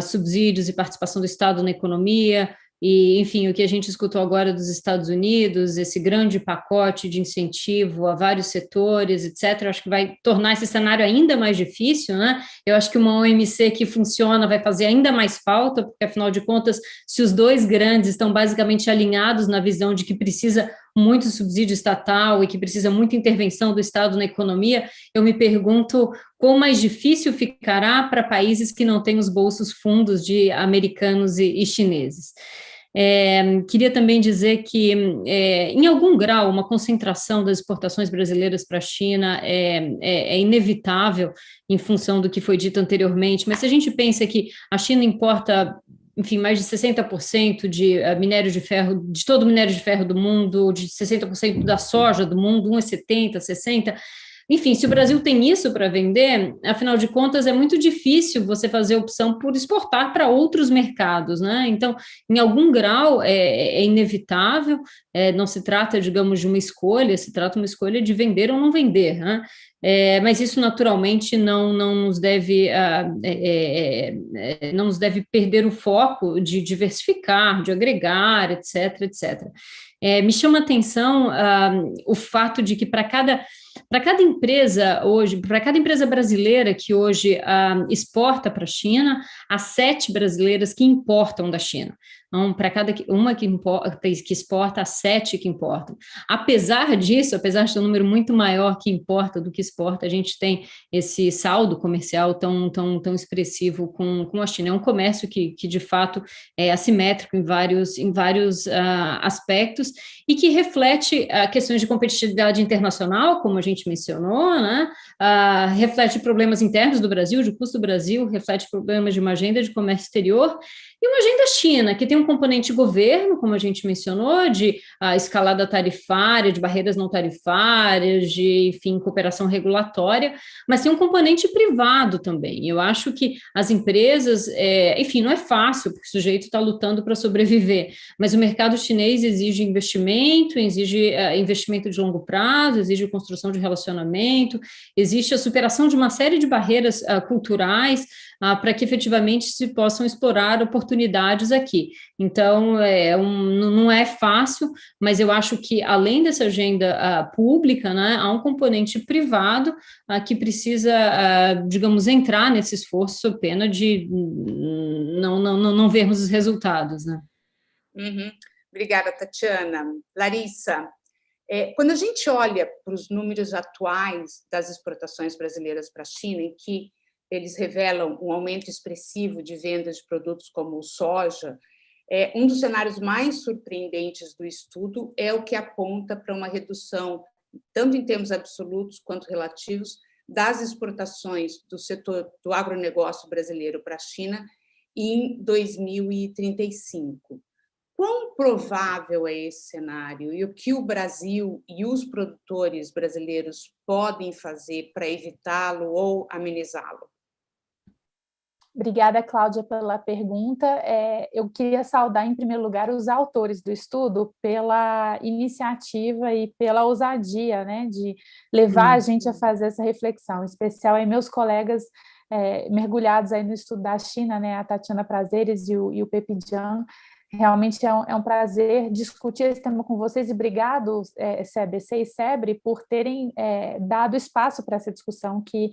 subsídios e participação do Estado na economia, e, enfim, o que a gente escutou agora dos Estados Unidos, esse grande pacote de incentivo a vários setores, etc., acho que vai tornar esse cenário ainda mais difícil, né? Eu acho que uma OMC que funciona vai fazer ainda mais falta, porque, afinal de contas, se os dois grandes estão basicamente alinhados na visão de que precisa muito subsídio estatal e que precisa muita intervenção do Estado na economia, eu me pergunto quão mais difícil ficará para países que não têm os bolsos fundos de americanos e chineses. Queria também dizer que, em algum grau, uma concentração das exportações brasileiras para a China é inevitável em função do que foi dito anteriormente, mas se a gente pensa que a China importa, enfim, mais de 60% de minério de ferro, de todo o minério de ferro do mundo, de 60% da soja do mundo, 70%, 60%, enfim, se o Brasil tem isso para vender, afinal de contas, é muito difícil você fazer opção por exportar para outros mercados, né? Então, em algum grau, é inevitável, não se trata, digamos, de uma escolha, se trata de uma escolha de vender ou não vender, né? Mas isso naturalmente não nos deve não nos deve perder o foco de diversificar, de agregar, etc, etc. Me chama a atenção o fato de que para cada empresa hoje, para cada empresa brasileira que hoje exporta para a China, há 7 brasileiras que importam da China. Então, para cada uma que exporta, há 7 que importam. Apesar disso, apesar de ter um número muito maior que importa do que exporta, a gente tem esse saldo comercial tão expressivo com a China. É um comércio que de fato é assimétrico em vários aspectos e que reflete questões de competitividade internacional, como a gente mencionou, né? Reflete problemas internos do Brasil, de custo do Brasil, reflete problemas de uma agenda de comércio exterior e uma agenda China, que tem um componente governo, como a gente mencionou, de escalada tarifária, de barreiras não tarifárias, de, enfim, cooperação regulatória, mas tem um componente privado também. Eu acho que as empresas, enfim, não é fácil, porque o sujeito está lutando para sobreviver, mas o mercado chinês exige investimento de longo prazo, exige construção de relacionamento, existe a superação de uma série de barreiras culturais para que efetivamente se possam explorar oportunidades aqui. Então, não é fácil, mas eu acho que, além dessa agenda pública, né, há um componente privado que precisa, digamos, entrar nesse esforço, sob pena de não vermos os resultados, né? Uhum. Obrigada, Tatiana. Larissa, quando a gente olha para os números atuais das exportações brasileiras para a China, em que eles revelam um aumento expressivo de vendas de produtos como o soja, um dos cenários mais surpreendentes do estudo é o que aponta para uma redução, tanto em termos absolutos quanto relativos, das exportações do setor do agronegócio brasileiro para a China em 2035. Quão provável é esse cenário e o que o Brasil e os produtores brasileiros podem fazer para evitá-lo ou amenizá-lo? Obrigada, Cláudia, pela pergunta. Eu queria saudar, em primeiro lugar, os autores do estudo pela iniciativa e pela ousadia, né, de levar a gente a fazer essa reflexão, em especial aí meus colegas mergulhados aí no estudo da China, né, a Tatiana Prazeres e o Pepe Jiang. Realmente é um prazer discutir esse tema com vocês e obrigado, CBC e SEBRE, por terem dado espaço para essa discussão que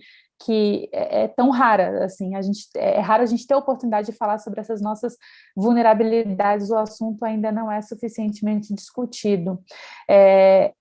é tão rara, assim, é raro a gente ter a oportunidade de falar sobre essas nossas vulnerabilidades, o assunto ainda não é suficientemente discutido.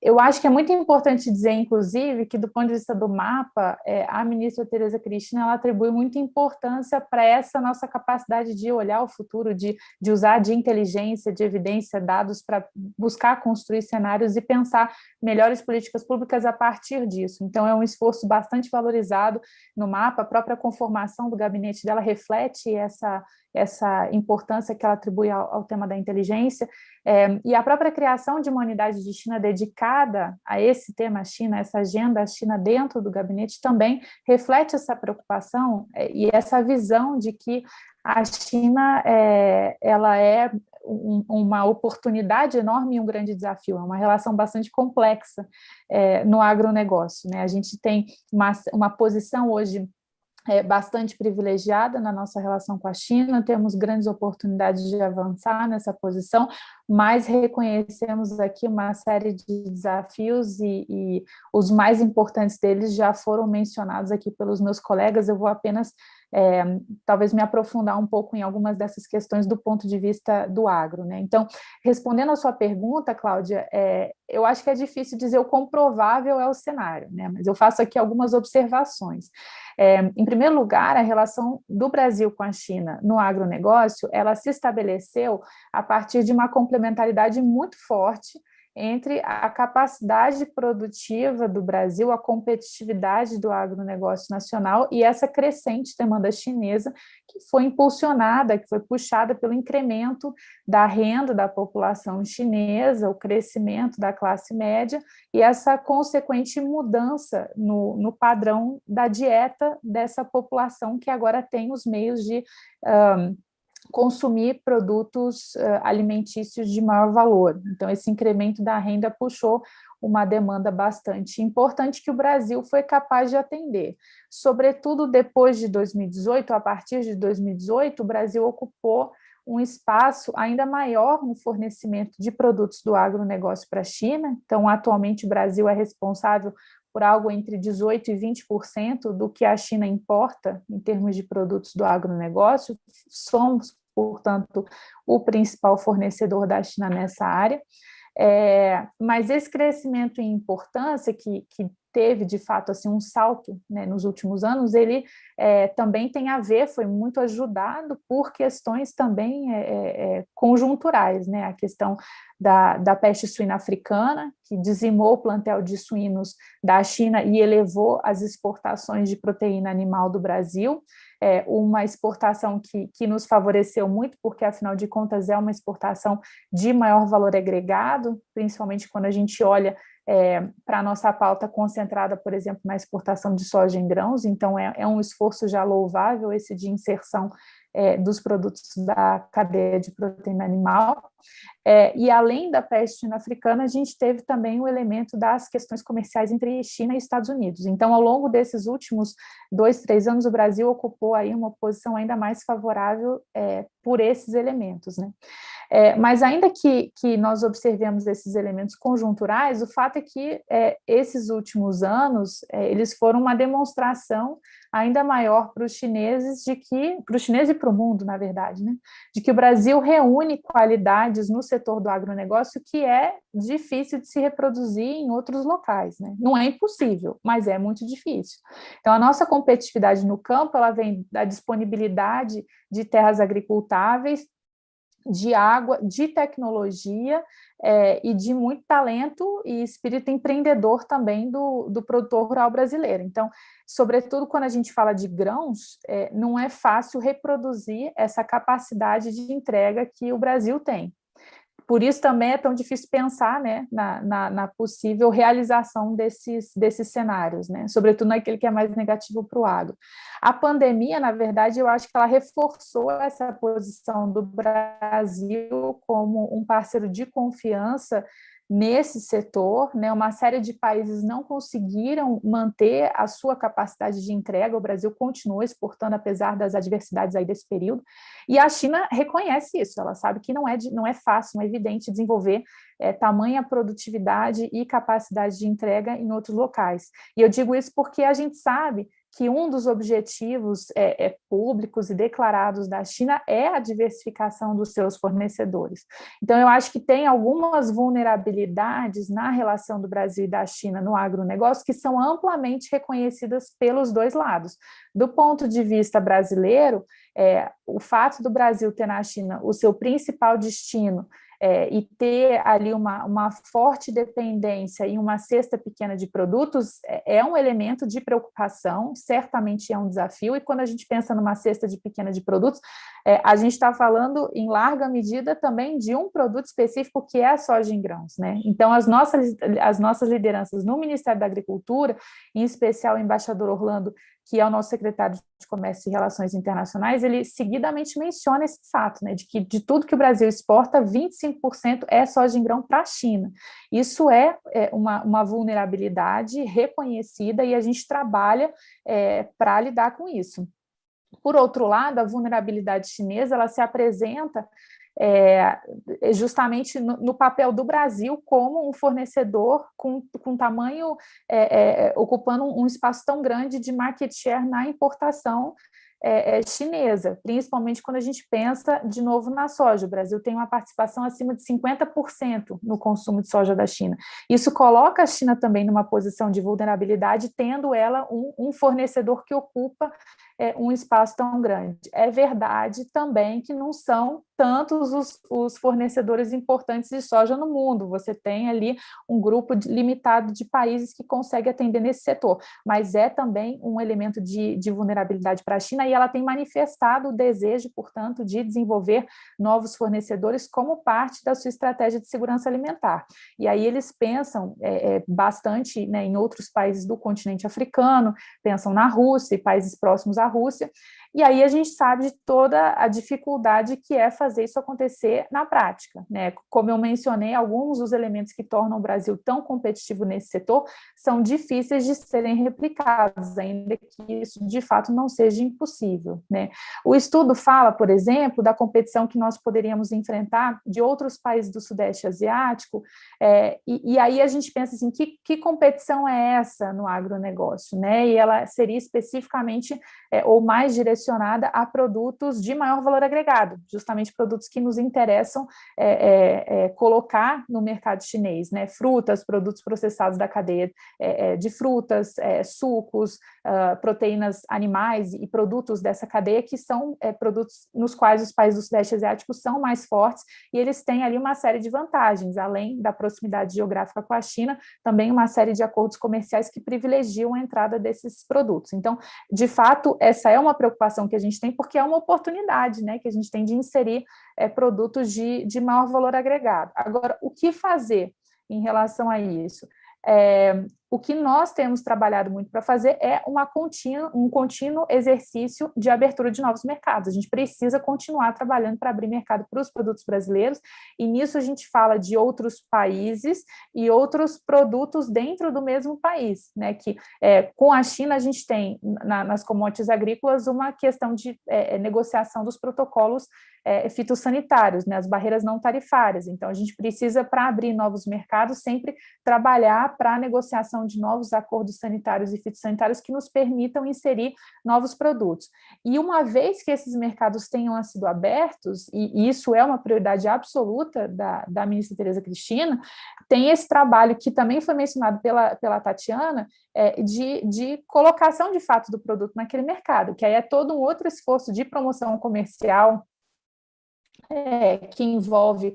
Eu acho que é muito importante dizer, inclusive, que do ponto de vista do mapa, a ministra Tereza Cristina, ela atribui muita importância para essa nossa capacidade de olhar o futuro, de usar de inteligência, de evidência, dados para buscar construir cenários e pensar melhores políticas públicas a partir disso. Então, é um esforço bastante valorizado no mapa. A própria conformação do gabinete dela reflete essa importância que ela atribui ao tema da inteligência, e a própria criação de uma unidade de China dedicada a esse tema China, essa agenda China dentro do gabinete, também reflete essa preocupação e essa visão de que a China ela é uma oportunidade enorme e um grande desafio, é uma relação bastante complexa no agronegócio, né? A gente tem uma posição hoje bastante privilegiada na nossa relação com a China, temos grandes oportunidades de avançar nessa posição, mas reconhecemos aqui uma série de desafios e os mais importantes deles já foram mencionados aqui pelos meus colegas. Eu vou apenas talvez me aprofundar um pouco em algumas dessas questões do ponto de vista do agro, né? Então, respondendo à sua pergunta, Cláudia, eu acho que é difícil dizer o quão provável é o cenário, né? Mas eu faço aqui algumas observações. Em primeiro lugar, a relação do Brasil com a China no agronegócio, ela se estabeleceu a partir de uma complementaridade muito forte entre a capacidade produtiva do Brasil, a competitividade do agronegócio nacional e essa crescente demanda chinesa que foi impulsionada, que foi puxada pelo incremento da renda da população chinesa, o crescimento da classe média e essa consequente mudança no padrão da dieta dessa população que agora tem os meios de consumir produtos alimentícios de maior valor. Então, esse incremento da renda puxou uma demanda bastante importante que o Brasil foi capaz de atender. Sobretudo depois de 2018, a partir de 2018, o Brasil ocupou um espaço ainda maior no fornecimento de produtos do agronegócio para a China. Então, atualmente, o Brasil é responsável por algo entre 18% e 20% do que a China importa em termos de produtos do agronegócio. Somos, portanto, o principal fornecedor da China nessa área. Mas esse crescimento em importância que teve, de fato, assim, um salto, né, nos últimos anos, ele também tem a ver, foi muito ajudado por questões também conjunturais, né, a questão da peste suína africana, que dizimou o plantel de suínos da China e elevou as exportações de proteína animal do Brasil, uma exportação que nos favoreceu muito, porque, afinal de contas, é uma exportação de maior valor agregado, principalmente quando a gente olha para a nossa pauta concentrada, por exemplo, na exportação de soja em grãos. Então, é um esforço já louvável esse de inserção dos produtos da cadeia de proteína animal. E além da peste suína africana, a gente teve também o elemento das questões comerciais entre China e Estados Unidos. Então, ao longo desses últimos 2, 3 anos, o Brasil ocupou aí uma posição ainda mais favorável por esses elementos, né? Mas ainda que nós observemos esses elementos conjunturais, o fato é que esses últimos anos, eles foram uma demonstração ainda maior para os chineses para os chineses e para o mundo, na verdade, né, de que o Brasil reúne qualidades no setor do agronegócio que é difícil de se reproduzir em outros locais, né? Não é impossível, mas é muito difícil. Então, a nossa competitividade no campo, ela vem da disponibilidade de terras agricultáveis, de água, de tecnologia e de muito talento e espírito empreendedor também do produtor rural brasileiro. Então, sobretudo quando a gente fala de grãos, não é fácil reproduzir essa capacidade de entrega que o Brasil tem. Por isso também é tão difícil pensar, né, na possível realização desses cenários, né, sobretudo naquele que é mais negativo para o agro. A pandemia, na verdade, eu acho que ela reforçou essa posição do Brasil como um parceiro de confiança nesse setor, né? Uma série de países não conseguiram manter a sua capacidade de entrega, o Brasil continuou exportando apesar das adversidades aí desse período, e a China reconhece isso, ela sabe que não é fácil, não é evidente desenvolver tamanha produtividade e capacidade de entrega em outros locais. E eu digo isso porque a gente sabe que um dos objetivos públicos e declarados da China é a diversificação dos seus fornecedores. Então, eu acho que tem algumas vulnerabilidades na relação do Brasil e da China no agronegócio que são amplamente reconhecidas pelos dois lados. Do ponto de vista brasileiro, o fato do Brasil ter na China o seu principal destino e ter ali uma forte dependência em uma cesta pequena de produtos é um elemento de preocupação, certamente é um desafio, e quando a gente pensa numa cesta pequena de produtos, a gente está falando em larga medida também de um produto específico que é a soja em grãos, né? Então, as nossas lideranças no Ministério da Agricultura, em especial o embaixador Orlando, que é o nosso secretário de Comércio e Relações Internacionais, ele seguidamente menciona esse fato, né, de que de tudo que o Brasil exporta, 25% é soja em grão para a China. Isso é uma vulnerabilidade reconhecida e a gente trabalha para lidar com isso. Por outro lado, a vulnerabilidade chinesa, ela se apresenta justamente no papel do Brasil como um fornecedor com tamanho, ocupando um espaço tão grande de market share na importação chinesa, principalmente quando a gente pensa, de novo, na soja. O Brasil tem uma participação acima de 50% no consumo de soja da China. Isso coloca a China também numa posição de vulnerabilidade, tendo ela um fornecedor que ocupa um espaço tão grande. É verdade também que não são tantos os fornecedores importantes de soja no mundo. Você tem ali um grupo limitado de países que consegue atender nesse setor, mas é também um elemento de vulnerabilidade para a China, e ela tem manifestado o desejo, portanto, de desenvolver novos fornecedores como parte da sua estratégia de segurança alimentar. E aí eles pensam bastante, né, em outros países do continente africano, pensam na Rússia e países próximos à Rússia, e aí a gente sabe de toda a dificuldade que é fazer isso acontecer na prática, né? Como eu mencionei, alguns dos elementos que tornam o Brasil tão competitivo nesse setor são difíceis de serem replicados, ainda que isso de fato não seja impossível, né? O estudo fala, por exemplo, da competição que nós poderíamos enfrentar de outros países do Sudeste Asiático, e aí a gente pensa assim, que competição é essa no agronegócio, né? E ela seria especificamente ou mais direcionada a produtos de maior valor agregado, justamente produtos que nos interessam colocar no mercado chinês, né? Frutas, produtos processados da cadeia de frutas, sucos, proteínas animais e produtos dessa cadeia que são produtos nos quais os países do Sudeste Asiático são mais fortes, e eles têm ali uma série de vantagens, além da proximidade geográfica com a China, também uma série de acordos comerciais que privilegiam a entrada desses produtos. Então, de fato, essa é uma preocupação que a gente tem, porque é uma oportunidade, né, que a gente tem de inserir produtos de maior valor agregado. Agora, o que fazer em relação a isso? O que nós temos trabalhado muito para fazer é um contínuo exercício de abertura de novos mercados. A gente precisa continuar trabalhando para abrir mercado para os produtos brasileiros, e nisso a gente fala de outros países e outros produtos dentro do mesmo país, né? Que com a China a gente tem nas commodities agrícolas uma questão de negociação dos protocolos fitossanitários, né? As barreiras não tarifárias. Então a gente precisa, para abrir novos mercados, sempre trabalhar para a negociação de novos acordos sanitários e fitossanitários que nos permitam inserir novos produtos. E uma vez que esses mercados tenham sido abertos, e isso é uma prioridade absoluta da ministra Tereza Cristina, tem esse trabalho que também foi mencionado pela Tatiana, de colocação de fato do produto naquele mercado, que aí é todo um outro esforço de promoção comercial, que envolve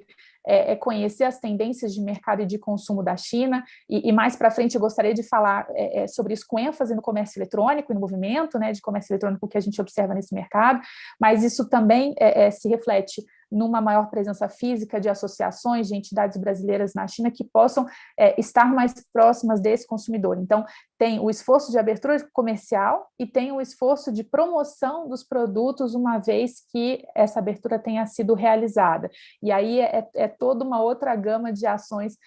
conhecer as tendências de mercado e de consumo da China, e mais para frente eu gostaria de falar sobre isso com ênfase no comércio eletrônico e no movimento, né, de comércio eletrônico que a gente observa nesse mercado, mas isso também se reflete numa maior presença física de associações, de entidades brasileiras na China que possam estar mais próximas desse consumidor. Então, tem o esforço de abertura comercial e tem o esforço de promoção dos produtos uma vez que essa abertura tenha sido realizada. E aí é toda uma outra gama de ações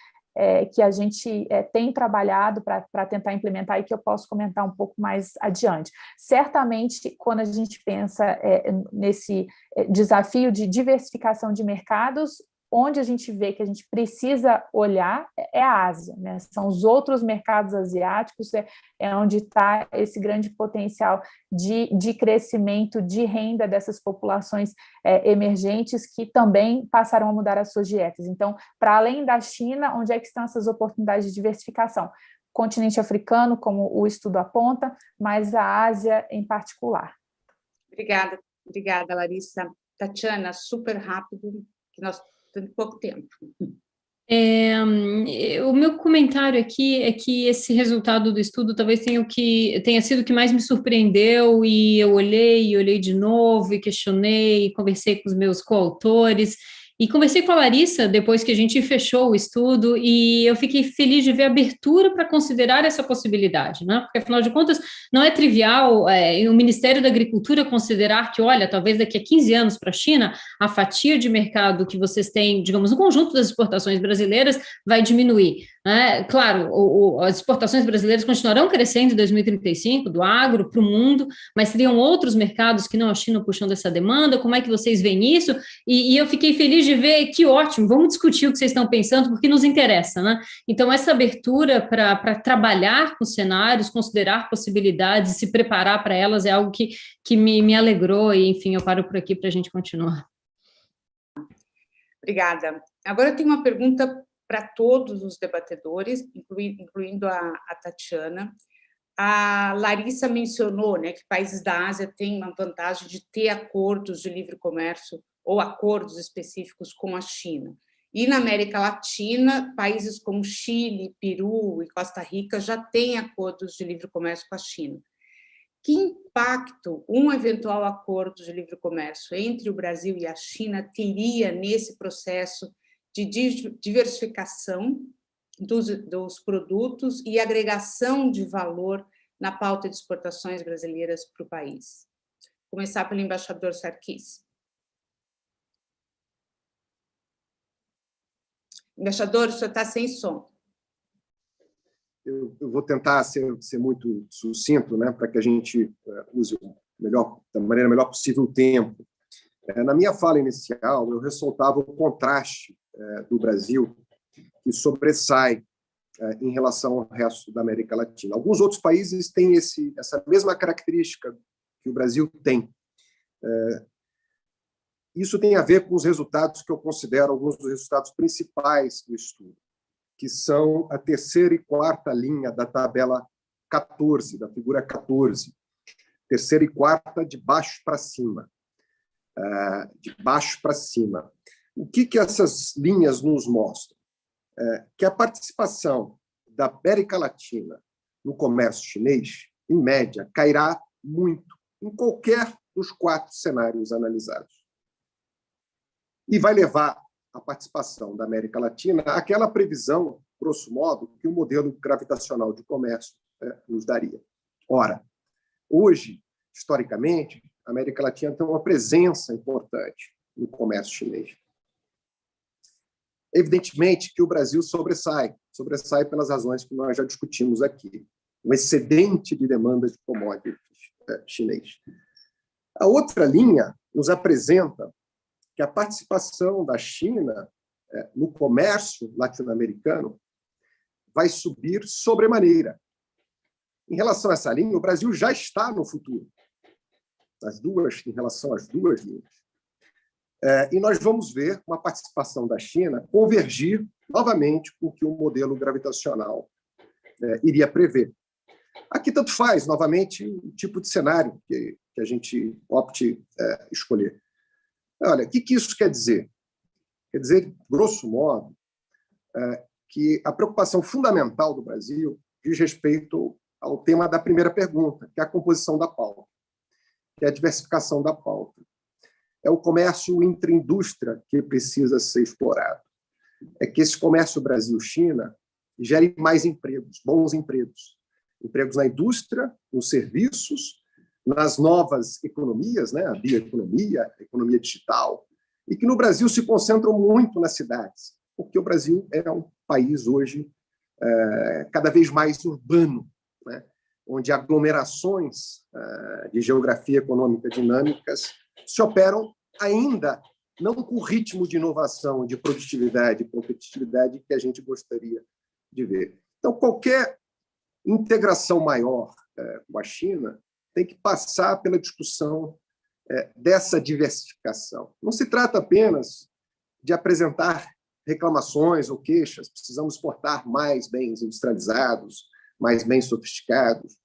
que a gente tem trabalhado para tentar implementar e que eu posso comentar um pouco mais adiante. Certamente, quando a gente pensa nesse desafio de diversificação de mercados, onde a gente vê que a gente precisa olhar é a Ásia, né? São os outros mercados asiáticos, onde está esse grande potencial de crescimento, de renda dessas populações emergentes que também passaram a mudar as suas dietas. Então, para além da China, onde é que estão essas oportunidades de diversificação? Continente africano, como o estudo aponta, mas a Ásia em particular. Obrigada, Larissa. Tatiana, super rápido, que nós temos pouco tempo. O meu comentário aqui é que esse resultado do estudo talvez tenha sido o que mais me surpreendeu, e eu olhei de novo, e questionei, conversei com os meus coautores, e conversei com a Larissa depois que a gente fechou o estudo, e eu fiquei feliz de ver a abertura para considerar essa possibilidade, né? Porque, afinal de contas, não é trivial o Ministério da Agricultura considerar que, olha, talvez daqui a 15 anos para a China, a fatia de mercado que vocês têm, digamos, no conjunto das exportações brasileiras, vai diminuir. Claro, as exportações brasileiras continuarão crescendo em 2035, do agro para o mundo, mas seriam outros mercados que não a China puxando essa demanda. Como é que vocês veem isso? E eu fiquei feliz de ver, que ótimo, vamos discutir o que vocês estão pensando, porque nos interessa, né? Então, essa abertura para trabalhar com cenários, considerar possibilidades e se preparar para elas é algo que me alegrou, e, enfim, eu paro por aqui para a gente continuar. Obrigada. Agora eu tenho uma pergunta para todos os debatedores, incluindo a Tatiana. A Larissa mencionou, né, que países da Ásia têm uma vantagem de ter acordos de livre comércio ou acordos específicos com a China. E na América Latina, países como Chile, Peru e Costa Rica já têm acordos de livre comércio com a China. Que impacto um eventual acordo de livre comércio entre o Brasil e a China teria nesse processo de diversificação dos produtos e agregação de valor na pauta de exportações brasileiras para o país? Vou começar pelo embaixador Sarkis. Embaixador, o senhor está sem som. Eu vou tentar ser muito sucinto, né, para que a gente use da maneira melhor possível o tempo. Na minha fala inicial, eu ressaltava o contraste do Brasil, que sobressai em relação ao resto da América Latina. Alguns outros países têm essa mesma característica que o Brasil tem. Isso tem a ver com os resultados que eu considero alguns dos resultados principais do estudo, que são a terceira e quarta linha da tabela 14, da figura 14. Terceira e quarta de baixo para cima. De baixo para cima. O que essas linhas nos mostram? Que a participação da América Latina no comércio chinês, em média, cairá muito em qualquer dos 4 cenários analisados. E vai levar a participação da América Latina àquela previsão, grosso modo, que o modelo gravitacional de comércio nos daria. Ora, hoje, historicamente, a América Latina tem uma presença importante no comércio chinês. Evidentemente que o Brasil sobressai pelas razões que nós já discutimos aqui. Um excedente de demanda de commodities chinês. A outra linha nos apresenta que a participação da China no comércio latino-americano vai subir sobremaneira. Em relação a essa linha, o Brasil já está no futuro, em relação às duas linhas. E nós vamos ver uma participação da China convergir novamente com o que o modelo gravitacional iria prever. Aqui tanto faz, novamente, o tipo de cenário que a gente opte escolher. Olha, o que isso quer dizer? Quer dizer, grosso modo, que a preocupação fundamental do Brasil diz respeito ao tema da primeira pergunta, que é a composição da pauta, que é a diversificação da pauta. É o comércio intra-indústria que precisa ser explorado. É que esse comércio Brasil-China gere mais empregos, bons empregos. Empregos na indústria, nos serviços, nas novas economias, né? A bioeconomia, a economia digital, e que no Brasil se concentram muito nas cidades, porque o Brasil é um país hoje cada vez mais urbano, né? Onde aglomerações de geografia econômica dinâmicas se operam ainda não com o ritmo de inovação, de produtividade e competitividade que a gente gostaria de ver. Então, qualquer integração maior com a China tem que passar pela discussão dessa diversificação. Não se trata apenas de apresentar reclamações ou queixas, precisamos exportar mais bens industrializados, mais bens sofisticados,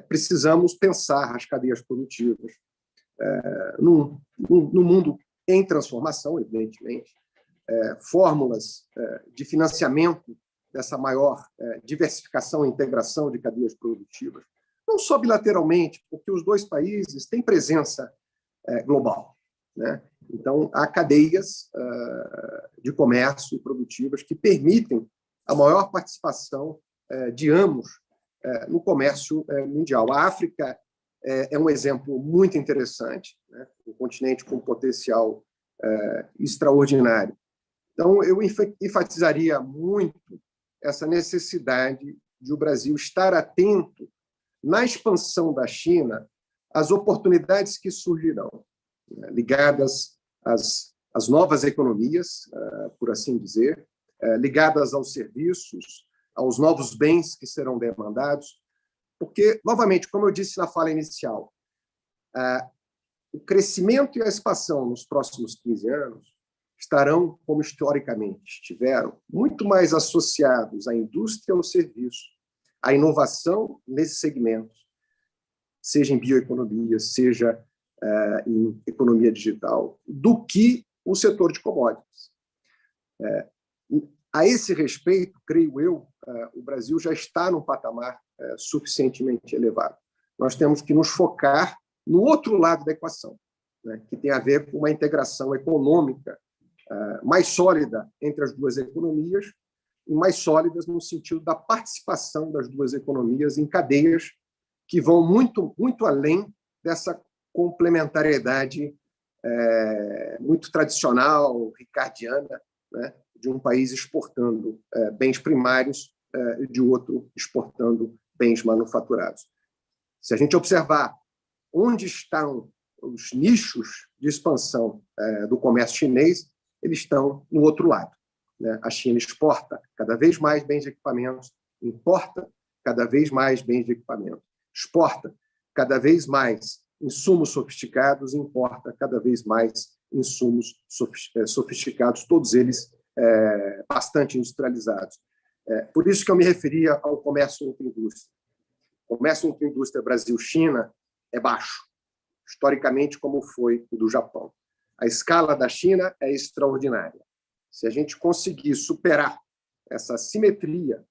precisamos pensar as cadeias produtivas. No mundo em transformação, evidentemente, fórmulas de financiamento dessa maior diversificação e integração de cadeias produtivas, não só bilateralmente, porque os dois países têm presença global, né? Então, há cadeias de comércio produtivas que permitem a maior participação de ambos no comércio mundial. A África é um exemplo muito interessante, né? Um continente com potencial extraordinário. Então, eu enfatizaria muito essa necessidade de o Brasil estar atento na expansão da China às oportunidades que surgirão, né? Ligadas às novas economias, por assim dizer, ligadas aos serviços, aos novos bens que serão demandados, porque, novamente, como eu disse na fala inicial, o crescimento e a expansão nos próximos 15 anos estarão, como historicamente estiveram, muito mais associados à indústria e ao serviço, a inovação nesses segmentos, seja em bioeconomia, seja em economia digital, do que o setor de commodities. A esse respeito, creio eu, o Brasil já está num patamar suficientemente elevado. Nós temos que nos focar no outro lado da equação, né, que tem a ver com uma integração econômica mais sólida entre as duas economias e mais sólidas no sentido da participação das duas economias em cadeias que vão muito, muito além dessa complementariedade muito tradicional, ricardiana, né, de um país exportando bens primários e de outro exportando bens manufaturados. Se a gente observar onde estão os nichos de expansão do comércio chinês, eles estão no outro lado, né? A China exporta cada vez mais bens de equipamentos, importa cada vez mais bens de equipamento, exporta cada vez mais insumos sofisticados, importa cada vez mais insumos sofisticados, todos eles bastante industrializados. Por isso que eu me referia ao comércio entre indústria. O comércio entre indústria Brasil-China é baixo, historicamente, como foi o do Japão. A escala da China é extraordinária. Se a gente conseguir superar essa assimetria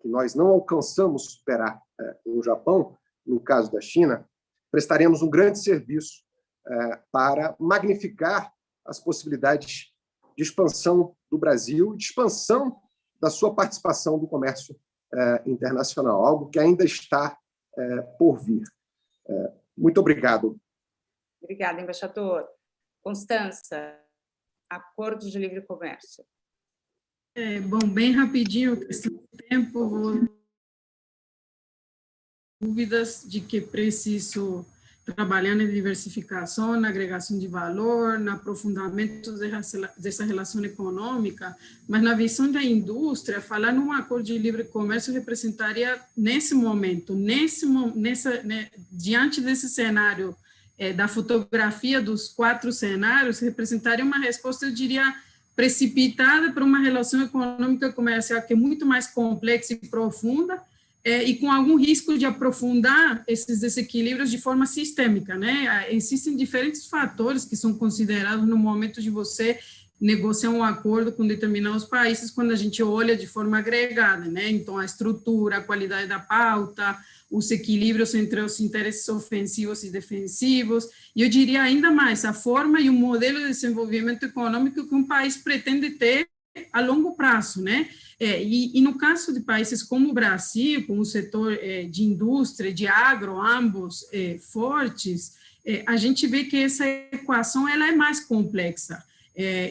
que nós não alcançamos superar no Japão, no caso da China, prestaremos um grande serviço para magnificar as possibilidades de expansão do Brasil, de expansão da sua participação do comércio internacional, algo que ainda está por vir. Muito obrigado. Obrigada, embaixador. Constança, acordo de livre comércio. Bom, bem rapidinho, questão de tempo, dúvidas de que preciso trabalhar na diversificação, na agregação de valor, no aprofundamento dessa relação econômica, mas na visão da indústria, falar num acordo de livre comércio representaria, nesse momento, diante desse cenário, da fotografia dos 4 cenários, representaria uma resposta, eu diria, precipitada para uma relação econômica comercial que é muito mais complexa e profunda, e com algum risco de aprofundar esses desequilíbrios de forma sistêmica, né? Existem diferentes fatores que são considerados no momento de você negociar um acordo com determinados países quando a gente olha de forma agregada, né? Então, a estrutura, a qualidade da pauta, os equilíbrios entre os interesses ofensivos e defensivos, e eu diria ainda mais, a forma e o modelo de desenvolvimento econômico que um país pretende ter a longo prazo, né? E no caso de países como o Brasil, com o setor de indústria, de agro, ambos fortes, a gente vê que essa equação ela é mais complexa.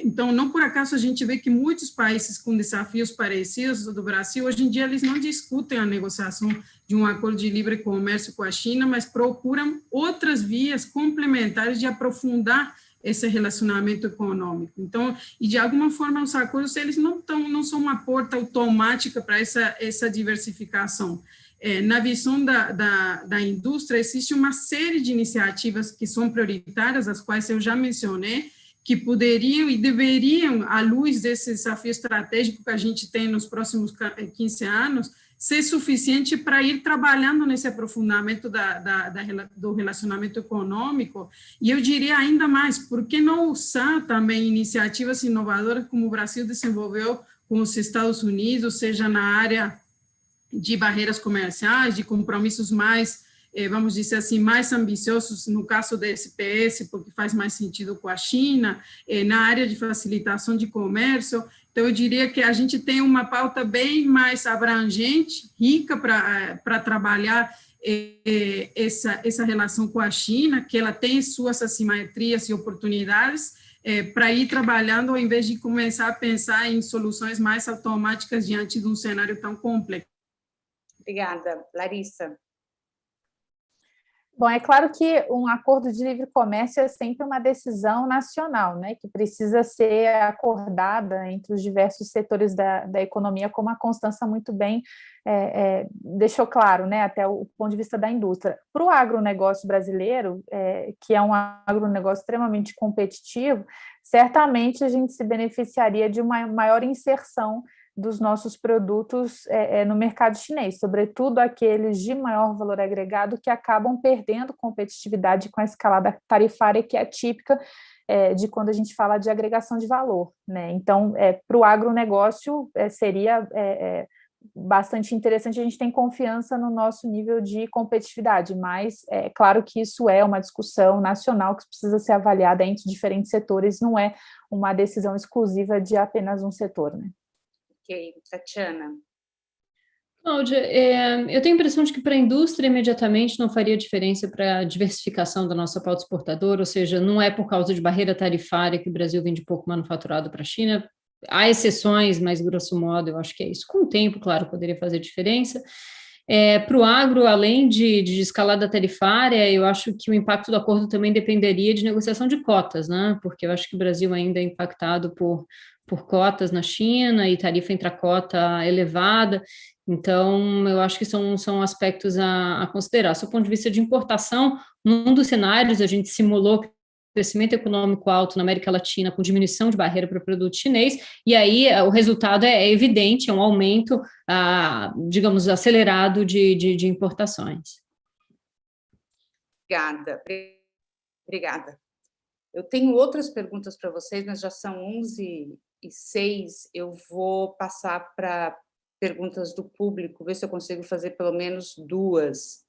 Então, não por acaso a gente vê que muitos países com desafios parecidos ao do Brasil, hoje em dia eles não discutem a negociação de um acordo de livre comércio com a China, mas procuram outras vias complementares de aprofundar esse relacionamento econômico. Então, e de alguma forma os acordos eles não são uma porta automática para essa diversificação. Na visão da indústria, existe uma série de iniciativas que são prioritárias, as quais eu já mencionei, que poderiam e deveriam, à luz desse desafio estratégico que a gente tem nos próximos 15 anos, ser suficiente para ir trabalhando nesse aprofundamento do relacionamento econômico, e eu diria ainda mais, por que não usar também iniciativas inovadoras como o Brasil desenvolveu com os Estados Unidos, seja na área de barreiras comerciais, de compromissos mais, vamos dizer assim, mais ambiciosos, no caso da SPS, porque faz mais sentido com a China, na área de facilitação de comércio. Então, eu diria que a gente tem uma pauta bem mais abrangente, rica para trabalhar essa relação com a China, que ela tem suas assimetrias e oportunidades, para ir trabalhando, ao invés de começar a pensar em soluções mais automáticas diante de um cenário tão complexo. Obrigada. Larissa. Bom, é claro que um acordo de livre comércio é sempre uma decisão nacional, né, que precisa ser acordada entre os diversos setores da economia, como a Constança muito bem deixou claro, né, até o ponto de vista da indústria. Para o agronegócio brasileiro, que é um agronegócio extremamente competitivo, certamente a gente se beneficiaria de uma maior inserção dos nossos produtos no mercado chinês, sobretudo aqueles de maior valor agregado que acabam perdendo competitividade com a escalada tarifária que é típica de quando a gente fala de agregação de valor, né? Então, para o agronegócio, seria bastante interessante, a gente tem confiança no nosso nível de competitividade, mas é claro que isso é uma discussão nacional que precisa ser avaliada entre diferentes setores, não é uma decisão exclusiva de apenas um setor, né? Ok, Tatiana. Cláudia, eu tenho a impressão de que para a indústria imediatamente não faria diferença para a diversificação da nossa pauta exportadora, ou seja, não é por causa de barreira tarifária que o Brasil vende pouco manufaturado para a China. Há exceções, mas grosso modo eu acho que é isso. Com o tempo, claro, poderia fazer diferença. Para o agro, além de escalada tarifária, eu acho que o impacto do acordo também dependeria de negociação de cotas, né? Porque eu acho que o Brasil ainda é impactado por cotas na China e tarifa intracota elevada. Então, eu acho que são aspectos a considerar. Do ponto de vista de importação, num dos cenários, a gente simulou crescimento econômico alto na América Latina com diminuição de barreira para o produto chinês, e aí o resultado é evidente, é um aumento, digamos, acelerado de importações. Obrigada. Eu tenho outras perguntas para vocês, mas já são 11h06, eu vou passar para perguntas do público, ver se eu consigo fazer pelo menos duas.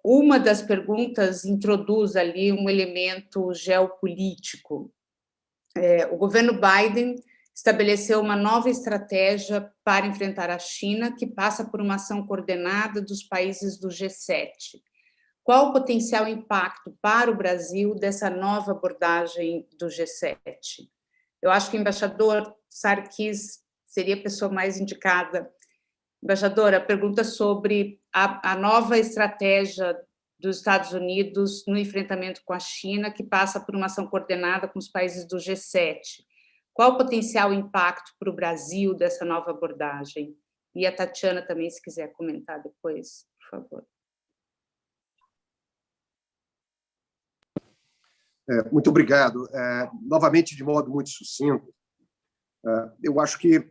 Uma das perguntas introduz ali um elemento geopolítico. O governo Biden estabeleceu uma nova estratégia para enfrentar a China, que passa por uma ação coordenada dos países do G7. Qual o potencial impacto para o Brasil dessa nova abordagem do G7? Eu acho que o embaixador Sarkis seria a pessoa mais indicada. Embaixadora, pergunta sobre a nova estratégia dos Estados Unidos no enfrentamento com a China, que passa por uma ação coordenada com os países do G7. Qual o potencial impacto para o Brasil dessa nova abordagem? E a Tatiana também, se quiser comentar depois, por favor. Muito obrigado. Novamente, de modo muito sucinto, eu acho que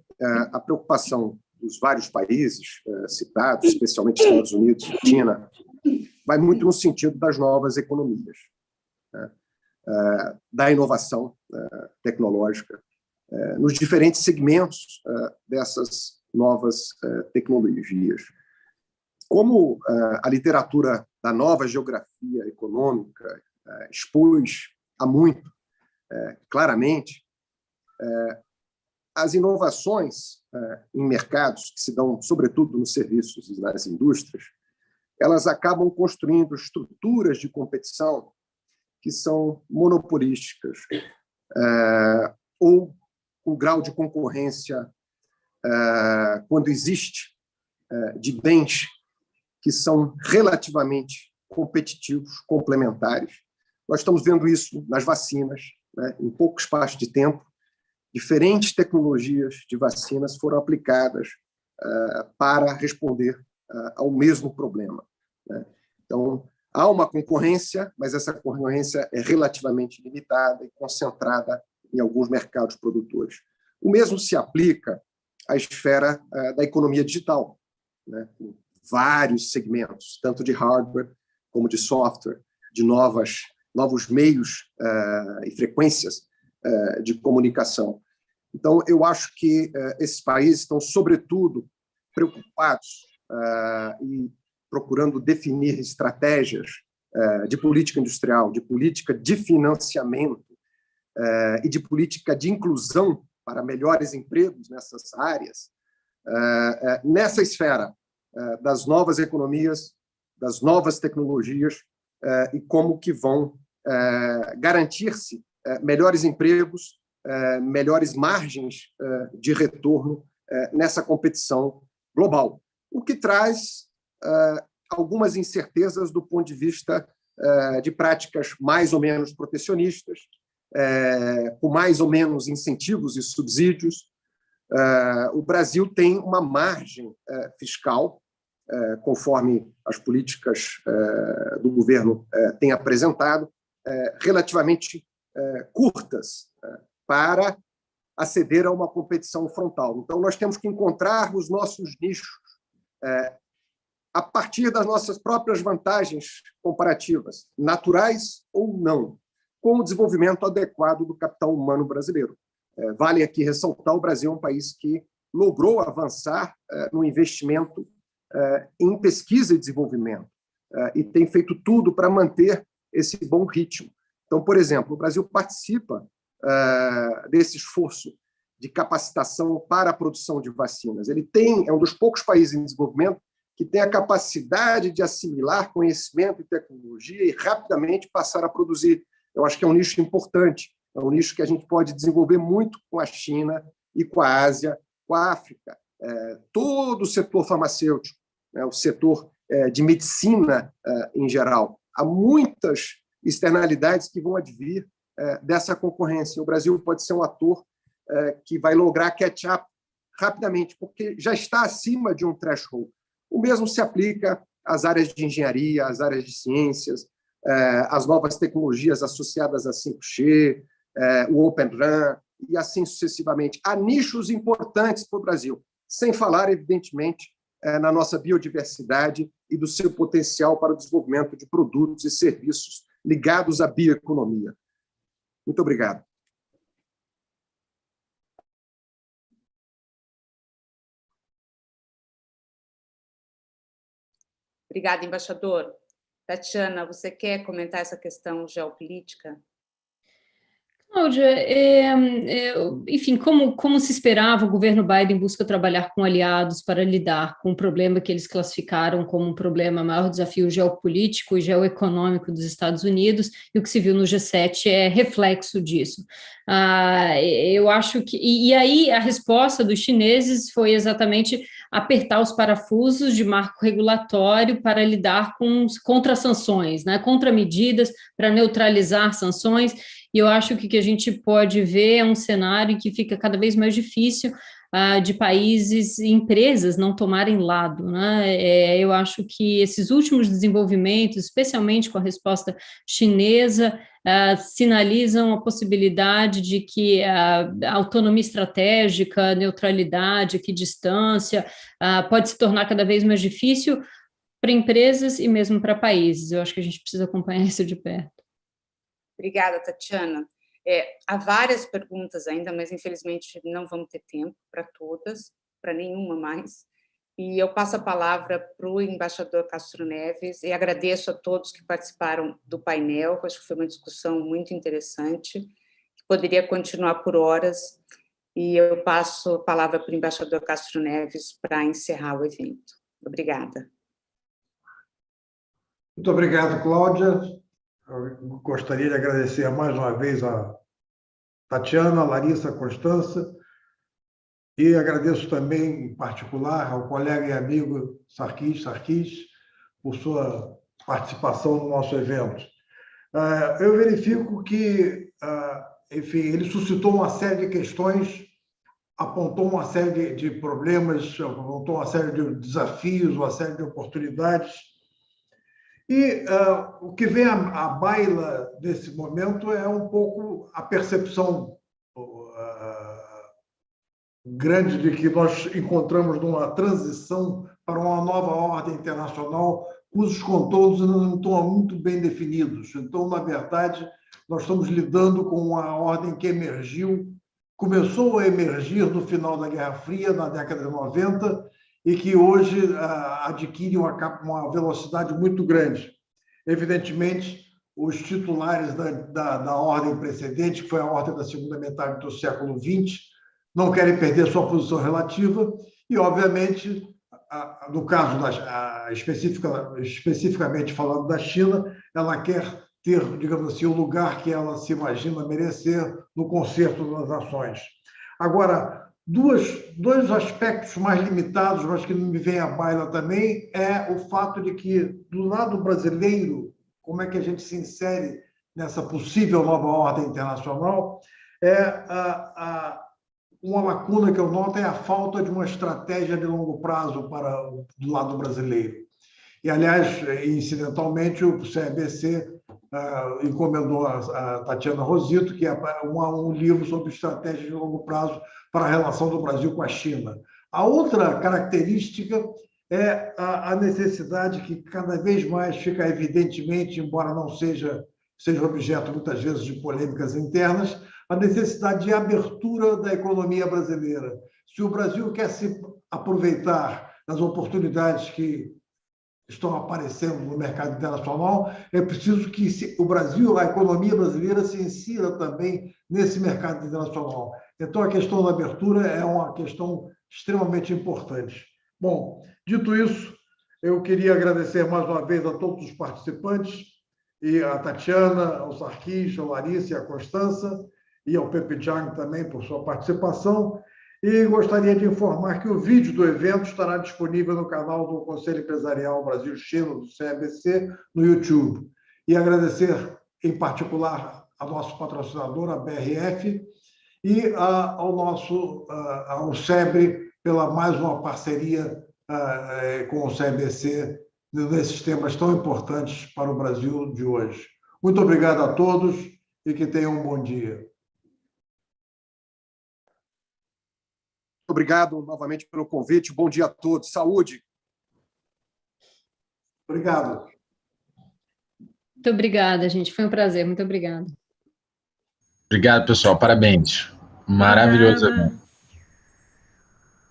a preocupação dos vários países citados, especialmente Estados Unidos e China, vai muito no sentido das novas economias, da inovação tecnológica, nos diferentes segmentos dessas novas tecnologias. Como a literatura da nova geografia econômica expôs há muito claramente, as inovações em mercados que se dão, sobretudo, nos serviços e nas indústrias, elas acabam construindo estruturas de competição que são monopolísticas ou com grau de concorrência, quando existe, de bens que são relativamente competitivos, complementares. Nós estamos vendo isso nas vacinas, né? Em pouco espaço de tempo, diferentes tecnologias de vacinas foram aplicadas para responder ao mesmo problema, né? Então, há uma concorrência, mas essa concorrência é relativamente limitada e concentrada em alguns mercados produtores. O mesmo se aplica à esfera da economia digital, né? Vários segmentos, tanto de hardware como de software, de novos meios e frequências de comunicação. Então, eu acho que esses países estão, sobretudo, preocupados e procurando definir estratégias de política industrial, de política de financiamento e de política de inclusão para melhores empregos nessas áreas, nessa esfera das novas economias, das novas tecnologias e como que vão garantir-se melhores empregos, melhores margens de retorno nessa competição global, o que traz algumas incertezas do ponto de vista de práticas mais ou menos protecionistas, com mais ou menos incentivos e subsídios. O Brasil tem uma margem fiscal, conforme as políticas do governo têm apresentado, relativamente curtas para a ceder a uma competição frontal. Então, nós temos que encontrar os nossos nichos a partir das nossas próprias vantagens comparativas, naturais ou não, com o desenvolvimento adequado do capital humano brasileiro. Vale aqui ressaltar, o Brasil é um país que logrou avançar no investimento em pesquisa e desenvolvimento e tem feito tudo para manter esse bom ritmo. Então, por exemplo, o Brasil participa desse esforço de capacitação para a produção de vacinas. Ele é um dos poucos países em desenvolvimento que tem a capacidade de assimilar conhecimento e tecnologia e rapidamente passar a produzir. Eu acho que é um nicho importante, é um nicho que a gente pode desenvolver muito com a China e com a Ásia, com a África. Todo o setor farmacêutico, o setor de medicina em geral, há muitas externalidades que vão advir dessa concorrência. O Brasil pode ser um ator que vai lograr catch-up rapidamente, porque já está acima de um threshold. O mesmo se aplica às áreas de engenharia, às áreas de ciências, às novas tecnologias associadas a 5G, o Open RAN, e assim sucessivamente. Há nichos importantes para o Brasil, sem falar, evidentemente, na nossa biodiversidade e do seu potencial para o desenvolvimento de produtos e serviços ligados à bioeconomia. Muito obrigado. Obrigada, embaixador. Tatiana, você quer comentar essa questão geopolítica? Cláudia, enfim, como se esperava, o governo Biden busca trabalhar com aliados para lidar com o problema que eles classificaram como um problema, maior desafio geopolítico e geoeconômico dos Estados Unidos, e o que se viu no G7 é reflexo disso. Eu acho que... E aí a resposta dos chineses foi exatamente apertar os parafusos de marco regulatório para lidar com contra-sanções, né, contramedidas para neutralizar sanções. E eu acho que o que a gente pode ver é um cenário que fica cada vez mais difícil de países e empresas não tomarem lado, né? Eu acho que esses últimos desenvolvimentos, especialmente com a resposta chinesa, sinalizam a possibilidade de que a autonomia estratégica, neutralidade, equidistância, pode se tornar cada vez mais difícil para empresas e mesmo para países. Eu acho que a gente precisa acompanhar isso de perto. Obrigada, Tatiana. Há várias perguntas ainda, mas infelizmente não vamos ter tempo para todas, para nenhuma mais. E eu passo a palavra para o embaixador Castro Neves e agradeço a todos que participaram do painel. Acho que foi uma discussão muito interessante, que poderia continuar por horas. E eu passo a palavra para o embaixador Castro Neves para encerrar o evento. Obrigada. Muito obrigado, Cláudia. Eu gostaria de agradecer mais uma vez a Tatiana, a Larissa, a Constança, e agradeço também, em particular, ao colega e amigo Sarkis, por sua participação no nosso evento. Eu verifico que, enfim, ele suscitou uma série de questões, apontou uma série de problemas, apontou uma série de desafios, uma série de oportunidades. E o que vem à baila desse momento é um pouco a percepção grande de que nós encontramos numa transição para uma nova ordem internacional, cujos contornos não estão muito bem definidos. Então, na verdade, nós estamos lidando com uma ordem que começou a emergir no final da Guerra Fria, na década de 90, e que hoje adquire uma velocidade muito grande. Evidentemente, os titulares da ordem precedente, que foi a ordem da segunda metade do século XX, não querem perder sua posição relativa e, obviamente, no caso, especificamente falando da China, ela quer ter, digamos assim, o lugar que ela se imagina merecer no concerto das nações. Agora, dois aspectos mais limitados, mas que me vem à baila também, é o fato de que, do lado brasileiro, como é que a gente se insere nessa possível nova ordem internacional, uma lacuna que eu noto é a falta de uma estratégia de longo prazo do lado brasileiro. E, aliás, incidentalmente, o CEBC encomendou a Tatiana Rosito, que é um livro sobre estratégias de longo prazo para a relação do Brasil com a China. A outra característica é a necessidade que cada vez mais fica evidentemente, embora não seja objeto muitas vezes de polêmicas internas, a necessidade de abertura da economia brasileira. Se o Brasil quer se aproveitar das oportunidades que estão aparecendo no mercado internacional, é preciso que o Brasil, a economia brasileira, se insira também nesse mercado internacional. Então, a questão da abertura é uma questão extremamente importante. Bom, dito isso, eu queria agradecer mais uma vez a todos os participantes, e a Tatiana, ao Sarkis, a Larissa e a Constança, e ao Pepe Chang também por sua participação. E gostaria de informar que o vídeo do evento estará disponível no canal do Conselho Empresarial Brasil-China, do CEBC, no YouTube. E agradecer, em particular, ao nosso patrocinador, a BRF, e ao SEBRE, pela mais uma parceria com o CEBC nesses temas tão importantes para o Brasil de hoje. Muito obrigado a todos e que tenham um bom dia. Obrigado novamente pelo convite. Bom dia a todos. Saúde. Obrigado. Muito obrigada, gente. Foi um prazer. Muito obrigada. Obrigado, pessoal. Parabéns. Maravilhoso evento.